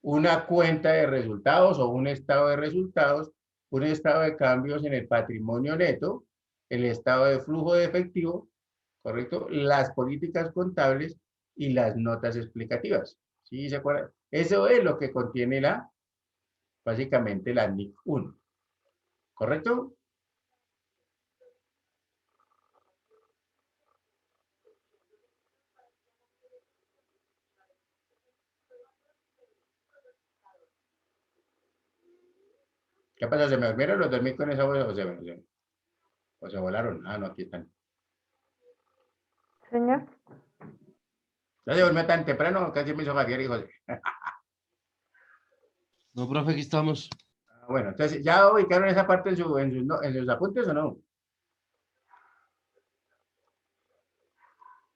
Una cuenta de resultados o un estado de resultados, un estado de cambios en el patrimonio neto, el estado de flujo de efectivo, ¿correcto? Las políticas contables y las notas explicativas. ¿Sí se acuerdan? Eso es lo que contiene básicamente la NIC 1, ¿correcto? ¿Qué pasó? ¿Se me durmieron los dormí con esa voz o se volaron? Ah, no, aquí están. Señor. Ya se durmió tan temprano, casi me hizo Javier, hijo de... No, profe, aquí estamos. Bueno, entonces, ¿ya ubicaron esa parte en sus apuntes o no?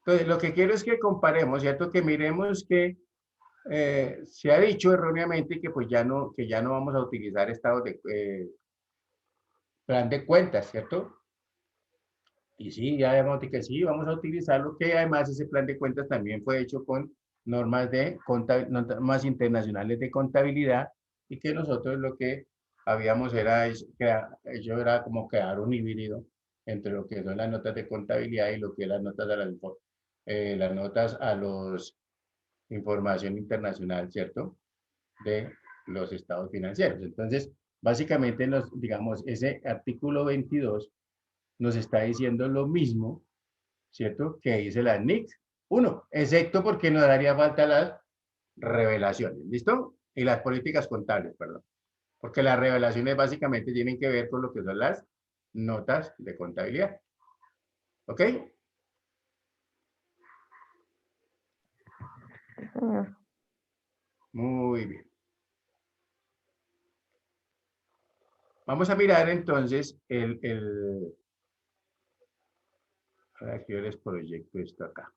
Entonces, lo que quiero es que comparemos, ¿cierto? Que miremos que se ha dicho erróneamente que ya no vamos a utilizar estados de plan de cuentas, ¿cierto? Y sí, ya hemos dicho que sí, vamos a utilizarlo, que además ese plan de cuentas también fue hecho con normas internacionales de contabilidad y que nosotros lo que habíamos yo era como crear un híbrido entre lo que son las notas de contabilidad y lo que es las notas a los información internacional, ¿cierto? De los estados financieros. Entonces, básicamente, digamos, ese artículo 22 nos está diciendo lo mismo, ¿cierto? Que dice la NIC 1, excepto porque nos daría falta las revelaciones, ¿listo? Y las políticas contables, perdón. Porque las revelaciones básicamente tienen que ver con lo que son las notas de contabilidad. ¿Ok? Sí, señor. Muy bien. Vamos a mirar entonces aquí yo les proyecto esto acá.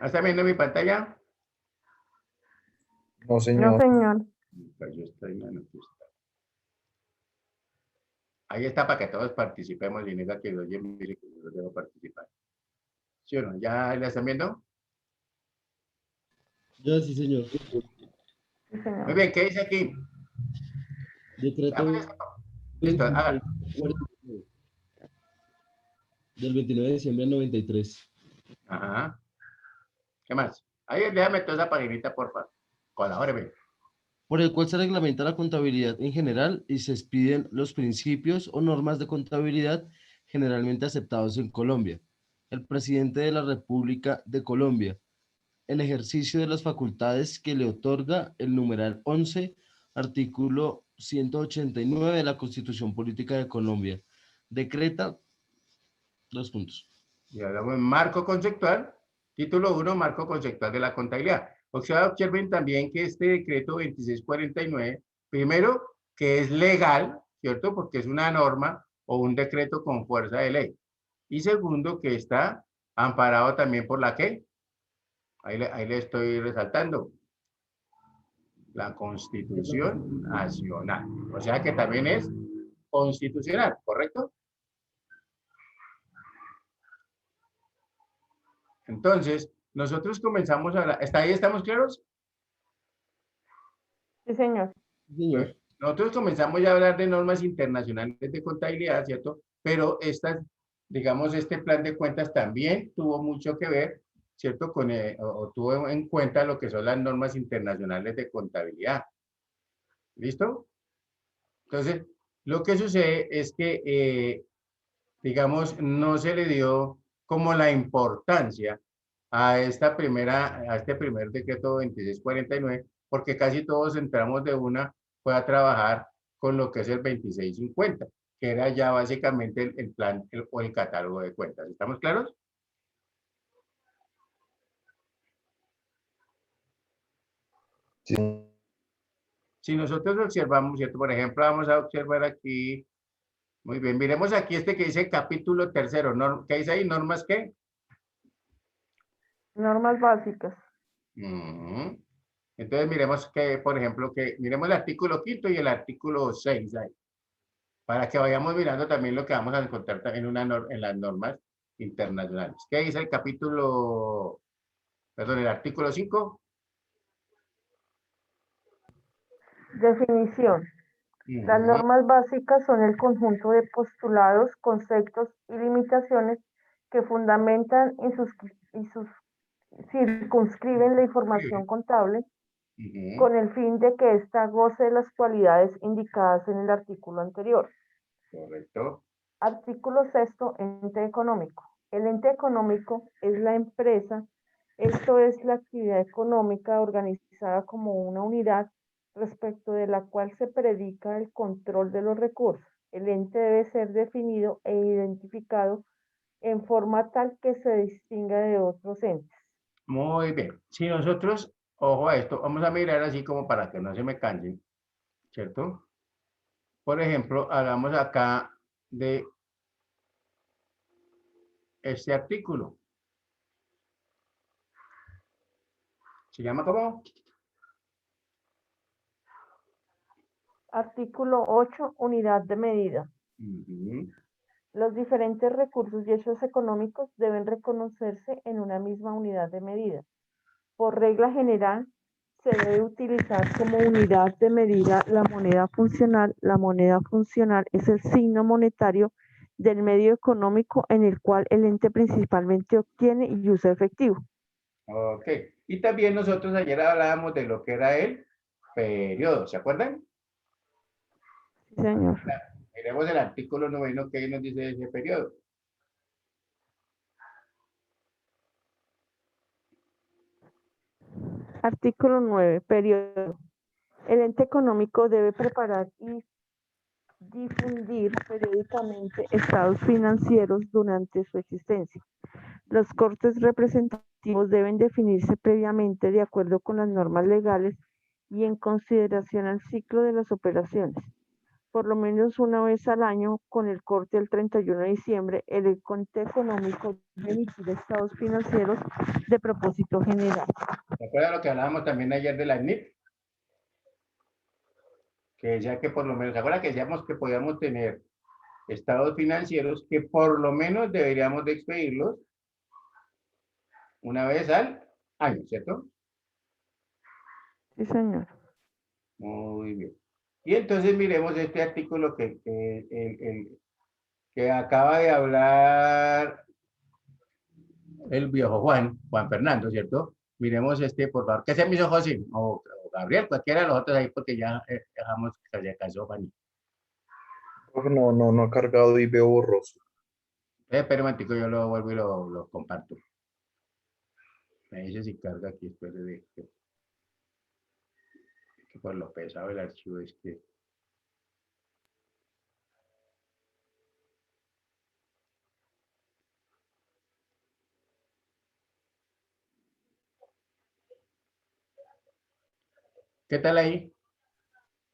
¿Está viendo mi pantalla? No, No, señor. señor. Pues yo estoy, bueno, aquí está. Ahí está para que todos participemos y diga que oye, mire que yo debo participar. ¿Sí o no? ¿Ya la están viendo? Ya, sí, señor. Sí, Muy señor. bien, ¿qué dice aquí? Decreto Listo, a ver. 2649 del 29 de diciembre del 93. Ajá. ¿Qué más? Ahí déjame toda esa paginita, por favor. Colabóreme. Por el cual se reglamenta la contabilidad en general y se expiden los principios o normas de contabilidad generalmente aceptados en Colombia. El presidente de la República de Colombia, en ejercicio de las facultades que le otorga el numeral 11, artículo 189 de la Constitución Política de Colombia, decreta dos puntos. Y hablamos en marco conceptual. Título 1, marco conceptual de la contabilidad. Observen también que este decreto 2649, primero, que es legal, ¿cierto? Porque es una norma o un decreto con fuerza de ley. Y segundo, que está amparado también por la ¿qué? Ahí le estoy resaltando. La Constitución Nacional. O sea que también es constitucional, ¿correcto? Entonces, nosotros comenzamos a hablar. ¿Está ahí? ¿Estamos claros? Sí, señor. Señor. Nosotros comenzamos ya a hablar de normas internacionales de contabilidad, ¿cierto? Pero estas, digamos, este plan de cuentas también tuvo mucho que ver, ¿cierto? O tuvo en cuenta lo que son las normas internacionales de contabilidad. ¿Listo? Entonces, lo que sucede es que, digamos, no se le dio como la importancia a este primer decreto 2649, porque casi todos entramos de una, fue a trabajar con lo que es el 2650, que era ya básicamente el plan o el catálogo de cuentas. ¿Estamos claros? Sí, Si nosotros observamos, ¿cierto? Por ejemplo, vamos a observar aquí, muy bien, miremos aquí este que dice capítulo tercero, ¿qué dice ahí? ¿Normas qué? Normas básicas. Ujú. Entonces miremos que, por ejemplo, miremos el artículo 5º y el artículo 6 ahí, para que vayamos mirando también lo que vamos a encontrar también en las normas internacionales. ¿Qué dice el capítulo, perdón, el artículo 5? Definición. Las normas básicas son el conjunto de postulados, conceptos y limitaciones que fundamentan circunscriben la información contable con el fin de que ésta goce de las cualidades indicadas en el artículo anterior. Correcto. Artículo 6º, ente económico. El ente económico es la empresa, esto es la actividad económica organizada como una unidad respecto de la cual se predica el control de los recursos. El ente debe ser definido e identificado en forma tal que se distinga de otros entes. Muy bien. Si nosotros, ojo a esto, vamos a mirar así como para que no se me cansen, ¿cierto? Por ejemplo, hagamos acá de este artículo. ¿Se llama cómo? Artículo 8, unidad de medida. Los diferentes recursos y hechos económicos deben reconocerse en una misma unidad de medida. Por regla general, se debe utilizar como unidad de medida la moneda funcional. La moneda funcional es el signo monetario del medio económico en el cual el ente principalmente obtiene y usa efectivo. Ok. Y también nosotros ayer hablábamos de lo que era el periodo, ¿se acuerdan? Sí, señor. Miremos el artículo 9 que nos dice ese periodo. Artículo 9, periodo. El ente económico debe preparar y difundir periódicamente estados financieros durante su existencia. Los cortes representativos deben definirse previamente de acuerdo con las normas legales y en consideración al ciclo de las operaciones. Por lo menos una vez al año, con el corte del 31 de diciembre, el ente económico debe emitir estados financieros de propósito general. ¿Se acuerdan lo que hablábamos también ayer de la NIF? Que decía que por lo menos, ¿se acuerdan que decíamos que podíamos tener estados financieros que por lo menos deberíamos de expedirlos una vez al año, ¿cierto? Sí, señor. Muy bien. Y entonces miremos este artículo que acaba de hablar el viejo Juan Fernando, ¿cierto? Miremos este, por favor, que se me hizo José, o Gabriel, cualquiera de los otros ahí, porque ya dejamos que se casó Juan. Profe, no ha cargado y veo borroso. Espera un momentico, yo lo vuelvo y lo comparto. Me dice si carga aquí, después de que por lo pesado el archivo es que... ¿Qué tal ahí?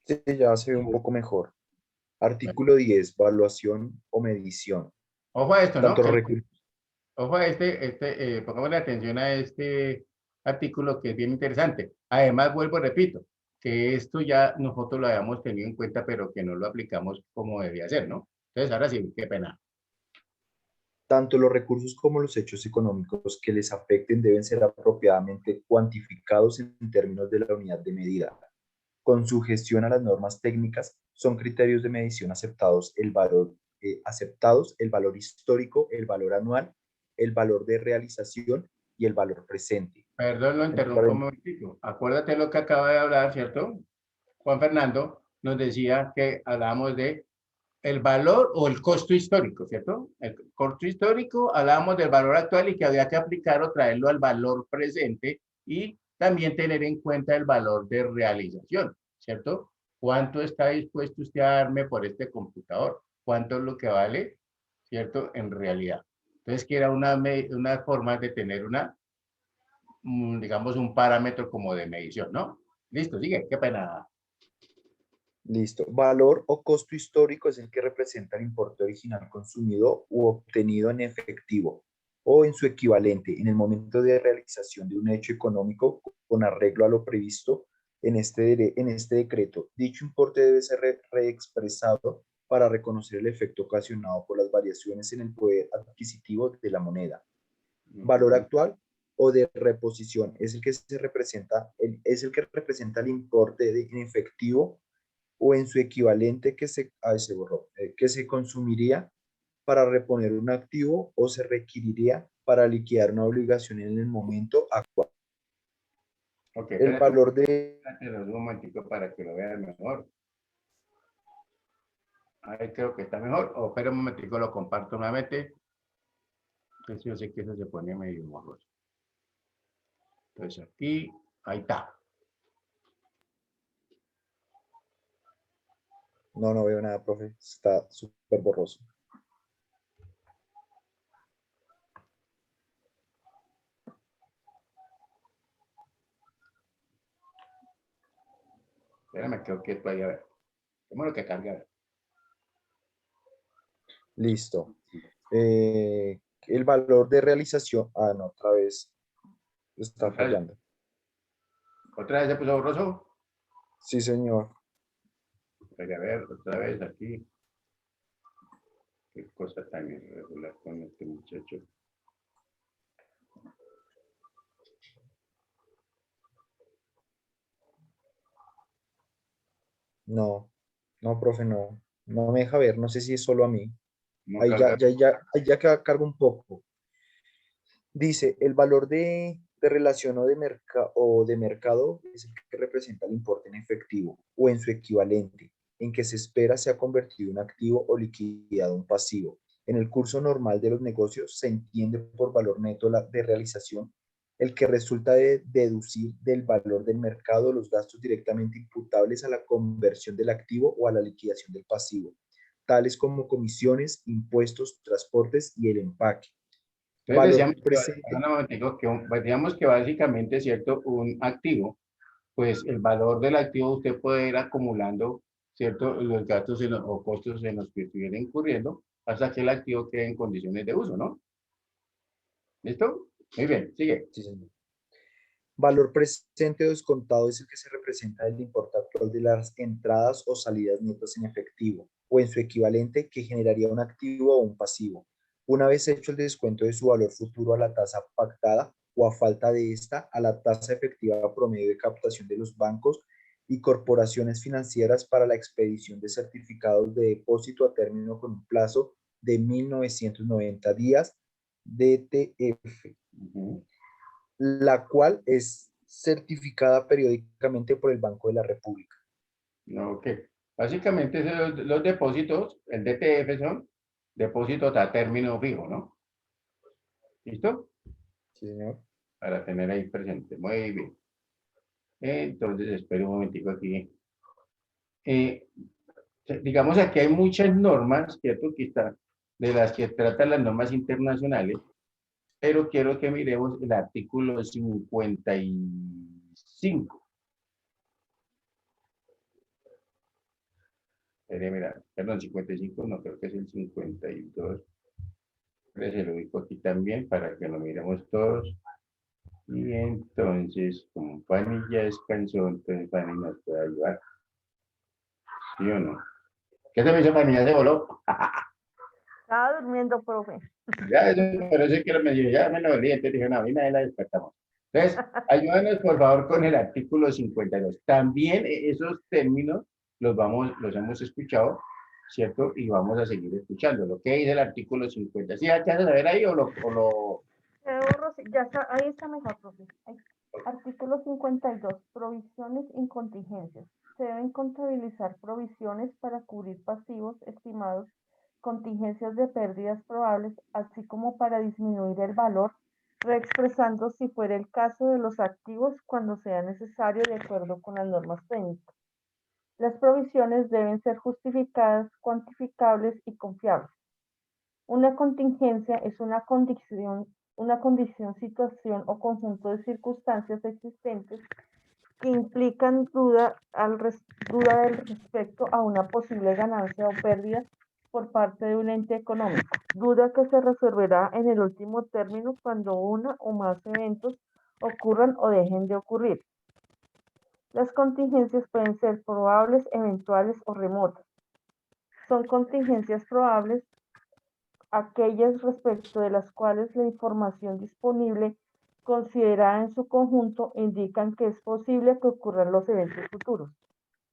Sí, ya se ve un poco mejor. Artículo 10, evaluación o medición. Ojo a esto, ¿no? Tanto los recursos. Ojo a pongámosle atención a este artículo que es bien interesante. Además, vuelvo y repito, que esto ya nosotros lo habíamos tenido en cuenta, pero que no lo aplicamos como debía ser, ¿no? Entonces, ahora sí, qué pena. Tanto los recursos como los hechos económicos que les afecten deben ser apropiadamente cuantificados en términos de la unidad de medida. Con sujeción a las normas técnicas, son criterios de medición aceptados el valor histórico, el valor anual, el valor de realización y el valor presente. Perdón, lo interrumpo un momentito. Acuérdate lo que acaba de hablar, ¿cierto? Juan Fernando nos decía que hablábamos de el valor o el costo histórico, ¿cierto? El costo histórico, hablábamos del valor actual y que había que aplicar o traerlo al valor presente y también tener en cuenta el valor de realización, ¿cierto? ¿Cuánto está dispuesto usted a darme por este computador? ¿Cuánto es lo que vale, ¿cierto? En realidad. Entonces, que era una forma de tener digamos, un parámetro como de medición, ¿no? Listo, sigue, qué pena. Listo. Valor o costo histórico es el que representa el importe original consumido u obtenido en efectivo o en su equivalente en el momento de realización de un hecho económico con arreglo a lo previsto en este decreto. Dicho importe debe ser reexpresado para reconocer el efecto ocasionado por las variaciones en el poder adquisitivo de la moneda. Valor actual o de reposición es el que representa el importe en efectivo o en su equivalente que se consumiría para reponer un activo o se requeriría para liquidar una obligación en el momento actual. Ok, El valor de... un momentico para que lo vean mejor. Ahí creo que está mejor. O espera un momentico, lo comparto nuevamente. Entonces yo sé que eso se pone medio borroso. Entonces aquí, ahí está. No veo nada, profe. Está súper borroso. Espérame, creo que esto ahí, a ver. ¿Cómo lo que carga? Listo. El valor de realización... Ah, no, otra vez está fallando. ¿Otra vez se puso borroso? Sí, señor. A ver, otra vez aquí. Qué cosa tan irregular con este muchacho. No, profe, no. No me deja ver. No sé si es solo a mí. No Ahí carga. ya cargo un poco. Dice, el valor de de relación o de mercado es el que representa el importe en efectivo o en su equivalente, en que se espera sea convertido en activo o liquidado en pasivo. En el curso normal de los negocios se entiende por valor neto de realización el que resulta de deducir del valor del mercado los gastos directamente imputables a la conversión del activo o a la liquidación del pasivo, tales como comisiones, impuestos, transportes y el empaque. Entonces Valor decíamos presente. perdón, un momentico, decíamos que básicamente, ¿cierto? Un activo, pues el valor del activo usted puede ir acumulando, ¿cierto? Los gastos o costos en los que estuviera incurriendo hasta que el activo quede en condiciones de uso, ¿no? ¿Listo? Muy bien, sigue. Sí, señor. Valor presente o descontado es el que se representa del importe actual de las entradas o salidas netas en efectivo o en su equivalente que generaría un activo o un pasivo. Una vez hecho el descuento de su valor futuro a la tasa pactada o a falta de esta a la tasa efectiva promedio de captación de los bancos y corporaciones financieras para la expedición de certificados de depósito a término con un plazo de 1990 días, DTF, la cual es certificada periódicamente por el Banco de la República. Ok. Básicamente los depósitos, el DTF son depósitos a término fijo, ¿no? ¿Listo? Sí, señor. Para tener ahí presente. Muy bien. Entonces, espero un momentico aquí. Eh, digamos, aquí hay muchas normas, ¿cierto? Que están, de las que tratan las normas internacionales, pero quiero que miremos el artículo 55. Mira, perdón, 55, no creo que es el 52. Se lo ubico aquí también para que lo miremos todos. Y entonces, como Fanny ya descansó, entonces Fanny nos puede ayudar. ¿Sí o no? ¿Qué se me hizo Fanny? ¿Ya se voló? Estaba durmiendo, profe. Ya, pero eso que me dijo, ya me lo olvidé, entonces dije, no, y nadie la despertamos. Entonces, ayúdanos por favor con el artículo 52. También esos términos los hemos escuchado, ¿cierto? Y vamos a seguir escuchando. Lo que dice el artículo 50. ¿Sí alcanzas a ver ahí o lo... Ya está, ahí está mejor, profe. Ahí. Artículo 52. Provisiones y contingencias. Se deben contabilizar provisiones para cubrir pasivos estimados, contingencias de pérdidas probables, así como para disminuir el valor, reexpresando si fuera el caso de los activos cuando sea necesario de acuerdo con las normas técnicas. Las provisiones deben ser justificadas, cuantificables y confiables. Una contingencia es una condición, situación o conjunto de circunstancias existentes que implican duda del respecto a una posible ganancia o pérdida por parte de un ente económico, duda que se resolverá en el último término cuando una o más eventos ocurran o dejen de ocurrir. Las contingencias pueden ser probables, eventuales o remotas. Son contingencias probables aquellas respecto de las cuales la información disponible considerada en su conjunto indican que es posible que ocurran los eventos futuros.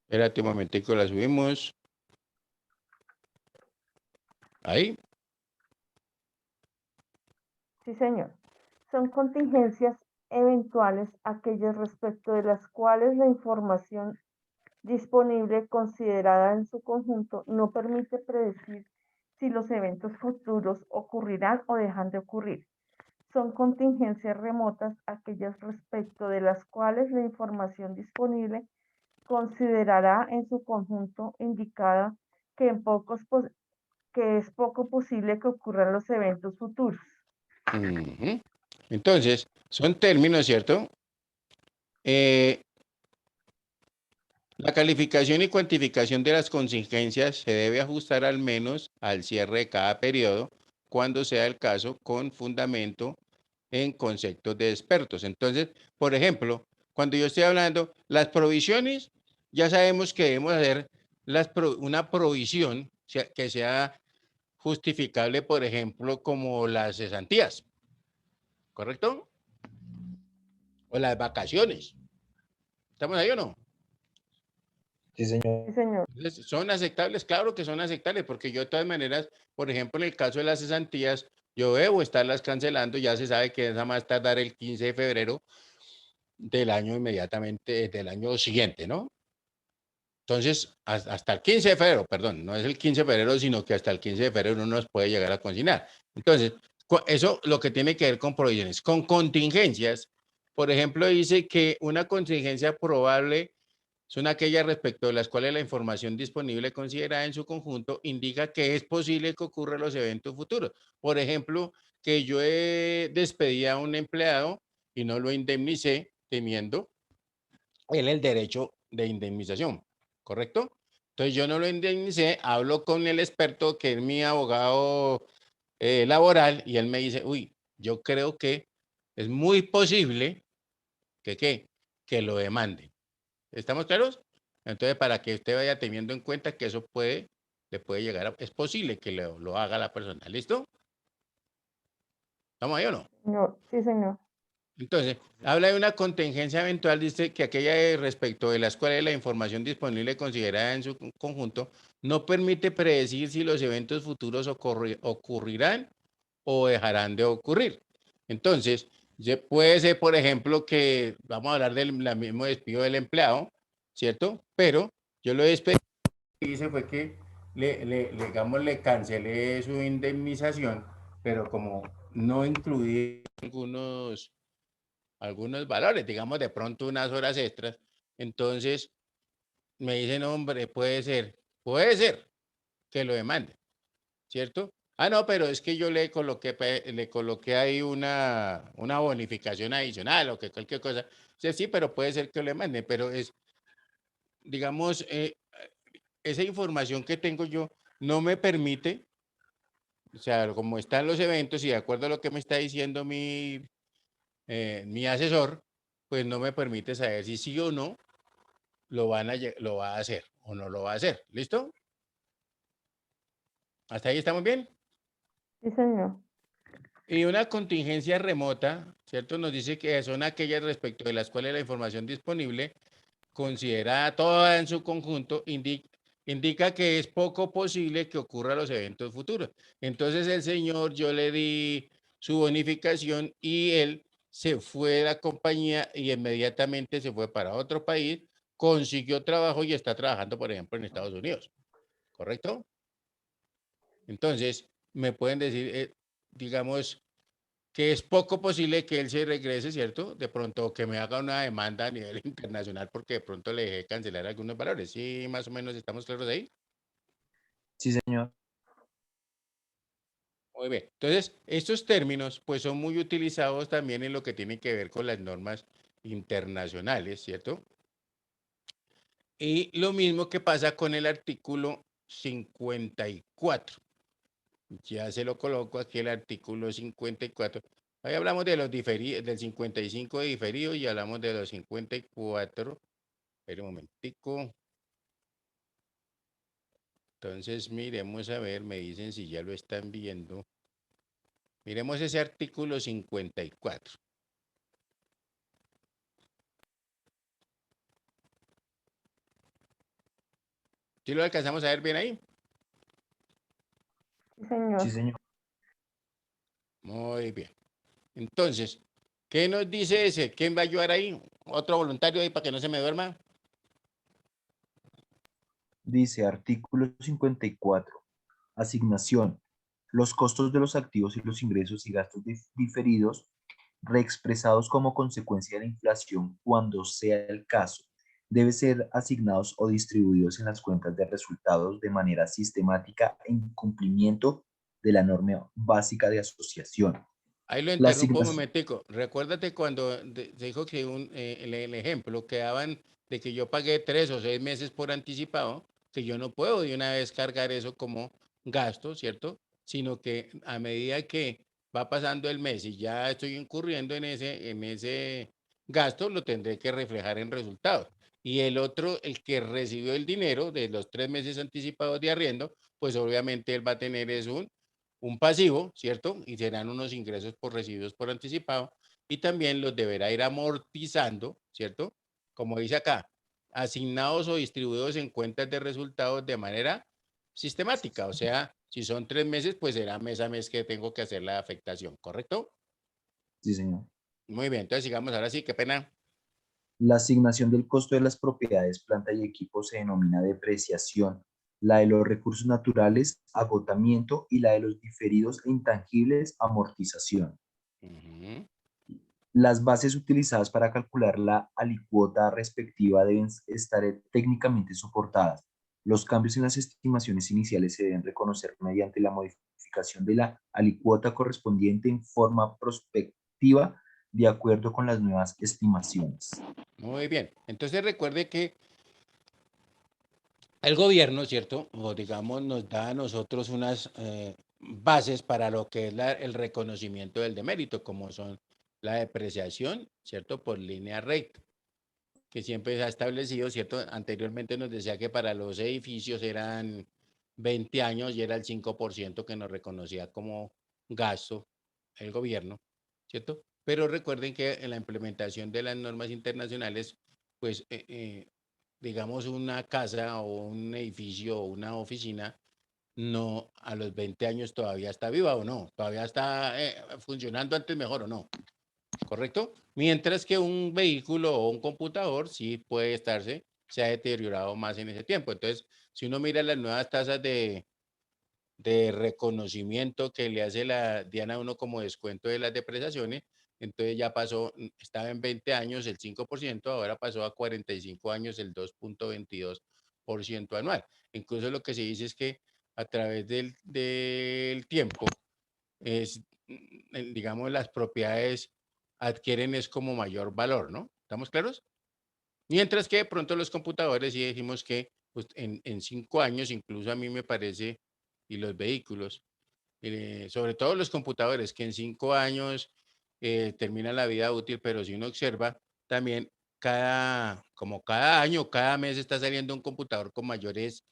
Espérate un momentico, la subimos. Ahí. Sí, señor. Son contingencias eventuales aquellas respecto de las cuales la información disponible considerada en su conjunto no permite predecir si los eventos futuros ocurrirán o dejan de ocurrir. Son contingencias remotas aquellas respecto de las cuales la información disponible considerará en su conjunto indicada que es poco posible que ocurran los eventos futuros. Entonces, son términos, ¿cierto? La calificación y cuantificación de las contingencias se debe ajustar al menos al cierre de cada periodo, cuando sea el caso, con fundamento en conceptos de expertos. Entonces, por ejemplo, cuando yo estoy hablando, las provisiones, ya sabemos que debemos hacer una provisión que sea justificable, por ejemplo, como las cesantías, ¿correcto? O las vacaciones. ¿Estamos ahí o no? Sí, señor. Sí, señor. ¿Son aceptables? Claro que son aceptables, porque yo de todas maneras, por ejemplo, en el caso de las cesantías, yo debo estarlas cancelando, ya se sabe que esa más tardar el 15 de febrero del año inmediatamente, del año siguiente, ¿no? Entonces, hasta el 15 de febrero, perdón, no es el 15 de febrero, sino que hasta el 15 de febrero uno nos puede llegar a consignar. Entonces, eso lo que tiene que ver con provisiones. Con contingencias, por ejemplo, dice que una contingencia probable son aquellas respecto de las cuales la información disponible considerada en su conjunto indica que es posible que ocurran los eventos futuros. Por ejemplo, que yo he despedido a un empleado y no lo indemnicé teniendo él el derecho de indemnización, ¿correcto? Entonces yo no lo indemnicé, hablo con el experto que es mi abogado laboral y él me dice, uy, yo creo que es muy posible que, ¿qué? Que lo demande. ¿Estamos claros? Entonces, para que usted vaya teniendo en cuenta que eso le puede llegar a, es posible que lo haga la persona. ¿Listo? ¿Estamos ahí o no? No, sí, señor. Entonces, habla de una contingencia eventual, dice que aquella respecto de las cuales la información disponible considerada en su conjunto no permite predecir si los eventos futuros ocurrirán o dejarán de ocurrir. Entonces, puede ser, por ejemplo, que vamos a hablar del mismo despido del empleado, ¿cierto? Pero yo lo despedí y hice fue que digamos, le cancelé su indemnización, pero como no incluí algunos valores, digamos de pronto unas horas extras. Entonces me dicen, hombre, puede ser que lo demande, ¿cierto? Ah, no, pero es que yo le coloqué ahí una bonificación adicional o que cualquier cosa. Sí, sí, pero puede ser que lo demande, pero es, digamos, esa información que tengo yo no me permite, o sea, como están los eventos y de acuerdo a lo que me está diciendo mi asesor, pues no me permite saber si sí o no lo va a hacer o no lo va a hacer. ¿Listo? ¿Hasta ahí estamos bien? Sí, señor. Y una contingencia remota, ¿cierto? Nos dice que son aquellas respecto de las cuales la información disponible, considerada toda en su conjunto, indica que es poco posible que ocurran los eventos futuros. Entonces el señor, yo le di su bonificación y él se fue de la compañía y inmediatamente se fue para otro país, consiguió trabajo y está trabajando, por ejemplo, en Estados Unidos. ¿Correcto? Entonces, me pueden decir, digamos, que es poco posible que él se regrese, ¿cierto? De pronto que me haga una demanda a nivel internacional porque de pronto le dejé cancelar algunos valores. Sí, más o menos estamos claros ahí. Sí, señor. Muy bien. Entonces, estos términos pues son muy utilizados también en lo que tiene que ver con las normas internacionales, ¿cierto? Y lo mismo que pasa con el artículo 54. Ya se lo coloco aquí el artículo 54. Ahí hablamos de los diferidos, del 55 de diferido y hablamos de los 54. Espera un momentico. Entonces miremos a ver, me dicen si ya lo están viendo. Miremos ese artículo 54. ¿Sí lo alcanzamos a ver bien ahí? Sí, señor. Sí, señor. Muy bien. Entonces, ¿qué nos dice ese? ¿Quién va a ayudar ahí? ¿Otro voluntario ahí para que no se me duerma? Dice artículo 54. Asignación. Los costos de los activos y los ingresos y gastos diferidos reexpresados como consecuencia de la inflación cuando sea el caso, deben ser asignados o distribuidos en las cuentas de resultados de manera sistemática en cumplimiento de la norma básica de asociación. Ahí lo La interrumpo un asignación, momentico. Recuérdate cuando se dijo que el ejemplo que daban de que yo pagué 3 o 6 meses por anticipado, que yo no puedo de una vez cargar eso como gasto, ¿cierto? Sino que a medida que va pasando el mes y ya estoy incurriendo en ese gasto, lo tendré que reflejar en resultados. Y el otro, el que recibió el dinero de los 3 meses anticipados de arriendo, pues obviamente él va a tener un pasivo, ¿cierto? Y serán unos ingresos por recibidos por anticipado y también los deberá ir amortizando, ¿cierto? Como dice acá, asignados o distribuidos en cuentas de resultados de manera sistemática, o sea, Si son 3 meses, pues será mes a mes que tengo que hacer la afectación, ¿correcto? Sí, señor. Muy bien, entonces sigamos ahora sí, qué pena. La asignación del costo de las propiedades, planta y equipo se denomina depreciación. La de los recursos naturales, agotamiento, y la de los diferidos e intangibles, amortización. Ujú. Las bases utilizadas para calcular la alicuota respectiva deben estar técnicamente soportadas. Los cambios en las estimaciones iniciales se deben reconocer mediante la modificación de la alicuota correspondiente en forma prospectiva de acuerdo con las nuevas estimaciones. Muy bien, entonces recuerde que el gobierno, ¿cierto? O digamos, nos da a nosotros unas bases para lo que es el reconocimiento del demérito, como son la depreciación, ¿cierto? Por línea recta, que siempre se ha establecido, ¿cierto? Anteriormente nos decía que para los edificios eran 20 años y era el 5% que nos reconocía como gasto el gobierno, ¿cierto? Pero recuerden que en la implementación de las normas internacionales, pues digamos, una casa o un edificio o una oficina, no a los 20 años todavía está viva o no, todavía está funcionando antes mejor o no, ¿correcto? Mientras que un vehículo o un computador sí puede estarse, se ha deteriorado más en ese tiempo. Entonces, si uno mira las nuevas tasas de reconocimiento que le hace la Diana a uno como descuento de las depreciaciones, entonces ya pasó, estaba en 20 años el 5%, ahora pasó a 45 años el 2,22% anual. Incluso lo que se dice es que a través del tiempo, es, digamos, las propiedades adquieren es como mayor valor, ¿no? ¿Estamos claros? Mientras que de pronto los computadores sí decimos que pues, en 5 años, incluso a mí me parece, y los vehículos, sobre todo los computadores, que en 5 años termina la vida útil, pero si uno observa, también como cada año, cada mes está saliendo un computador con mayores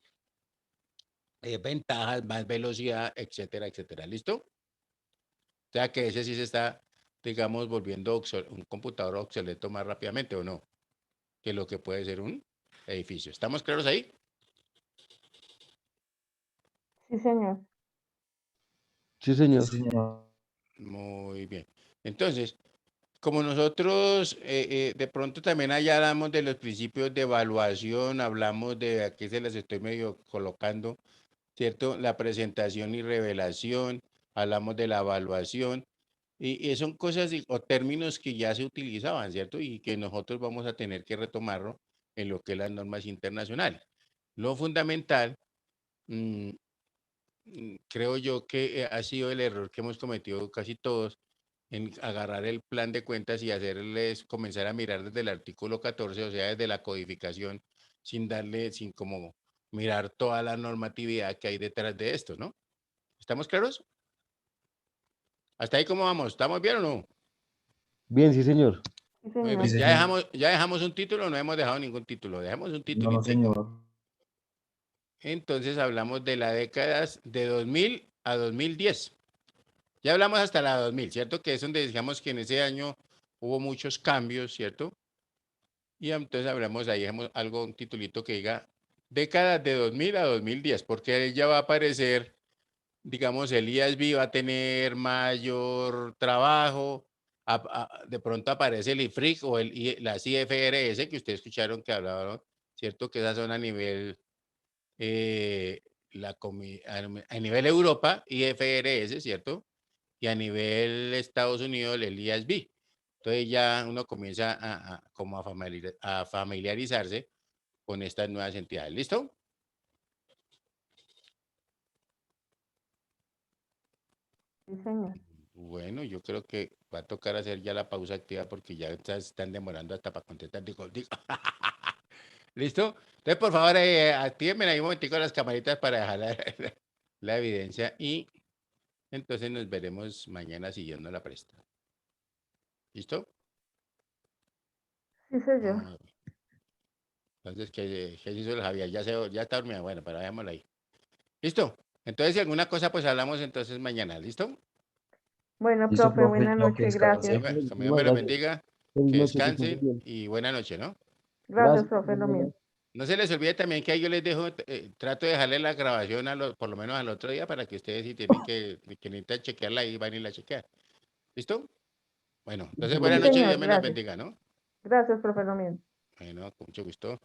ventajas, más velocidad, etcétera, etcétera. ¿Listo? O sea que ese sí se está, digamos, volviendo un computador obsoleto más rápidamente, ¿o no? Que lo que puede ser un edificio. ¿Estamos claros ahí? Sí, señor. Sí, Sí, señor. señor. Muy bien. Entonces, como nosotros de pronto también allá hablamos de los principios de evaluación, hablamos de, aquí se les estoy medio colocando, ¿cierto? La presentación y revelación, hablamos de la evaluación, y son cosas o términos que ya se utilizaban, ¿cierto? Y que nosotros vamos a tener que retomarlo en lo que es las normas internacionales. Lo fundamental, mm, creo yo que ha sido el error que hemos cometido casi todos en agarrar el plan de cuentas y hacerles comenzar a mirar desde el artículo 14, o sea, desde la codificación, sin como mirar toda la normatividad que hay detrás de esto, ¿no? ¿Estamos claros? ¿Hasta ahí cómo vamos? ¿Estamos bien o no? Bien, sí, señor. Sí, Muy Sí, señor. bien. señor. Ya dejamos un título, no hemos dejado ningún título. Dejamos un No, no, titulito ahí como. señor. Entonces hablamos de las décadas de 2000 a 2010. Ya hablamos hasta la 2000, ¿cierto? Que es donde digamos que en ese año hubo muchos cambios, ¿cierto? Y entonces hablamos ahí, dejamos algo, un titulito que diga décadas de 2000 a 2010, porque ahí ya va a aparecer, digamos, el IASB va a tener mayor trabajo, de pronto aparece el IFRIC o las IFRS que ustedes escucharon que hablaban, ¿cierto? Que esas son a nivel, eh, a nivel Europa, IFRS, ¿cierto? Y a nivel Estados Unidos, el IASB. Entonces ya uno comienza como a familiarizarse con estas nuevas entidades. ¿Listo? Sí, señor. Bueno, yo creo que va a tocar hacer ya la pausa activa porque ya están demorando hasta para contestar. Digo. ¿Listo? Entonces, por favor, actívenme ahí un momentico las camaritas para dejar la evidencia y entonces nos veremos mañana si Dios nos la presta. ¿Listo? Sí, señor. Ah, entonces, ¿qué hizo el Javier? Ya está dormida. Bueno, pero dejémoslo ahí. ¿Listo? Entonces, si alguna cosa, pues hablamos entonces mañana. ¿Listo? Bueno, Listo, profe, profe, buena chao, que noche, descanse. gracias. Que Dios Muchísimas me lo gracias. bendiga, Feliz que noche, que estés muy descansen bien. y buena noche, ¿no? Gracias, Gracias. profe, lo mismo. No se les olvide también que ahí yo les dejo, trato de dejarle la grabación por lo menos al otro día para que ustedes si tienen que necesitan chequearla ahí, van y la chequean. ¿Listo? Bueno, entonces Listo, buenas Sí, noches y profesor. señor, Dios me los gracias. bendiga, ¿no? Gracias, profe Nomiento. Bueno, con mucho gusto.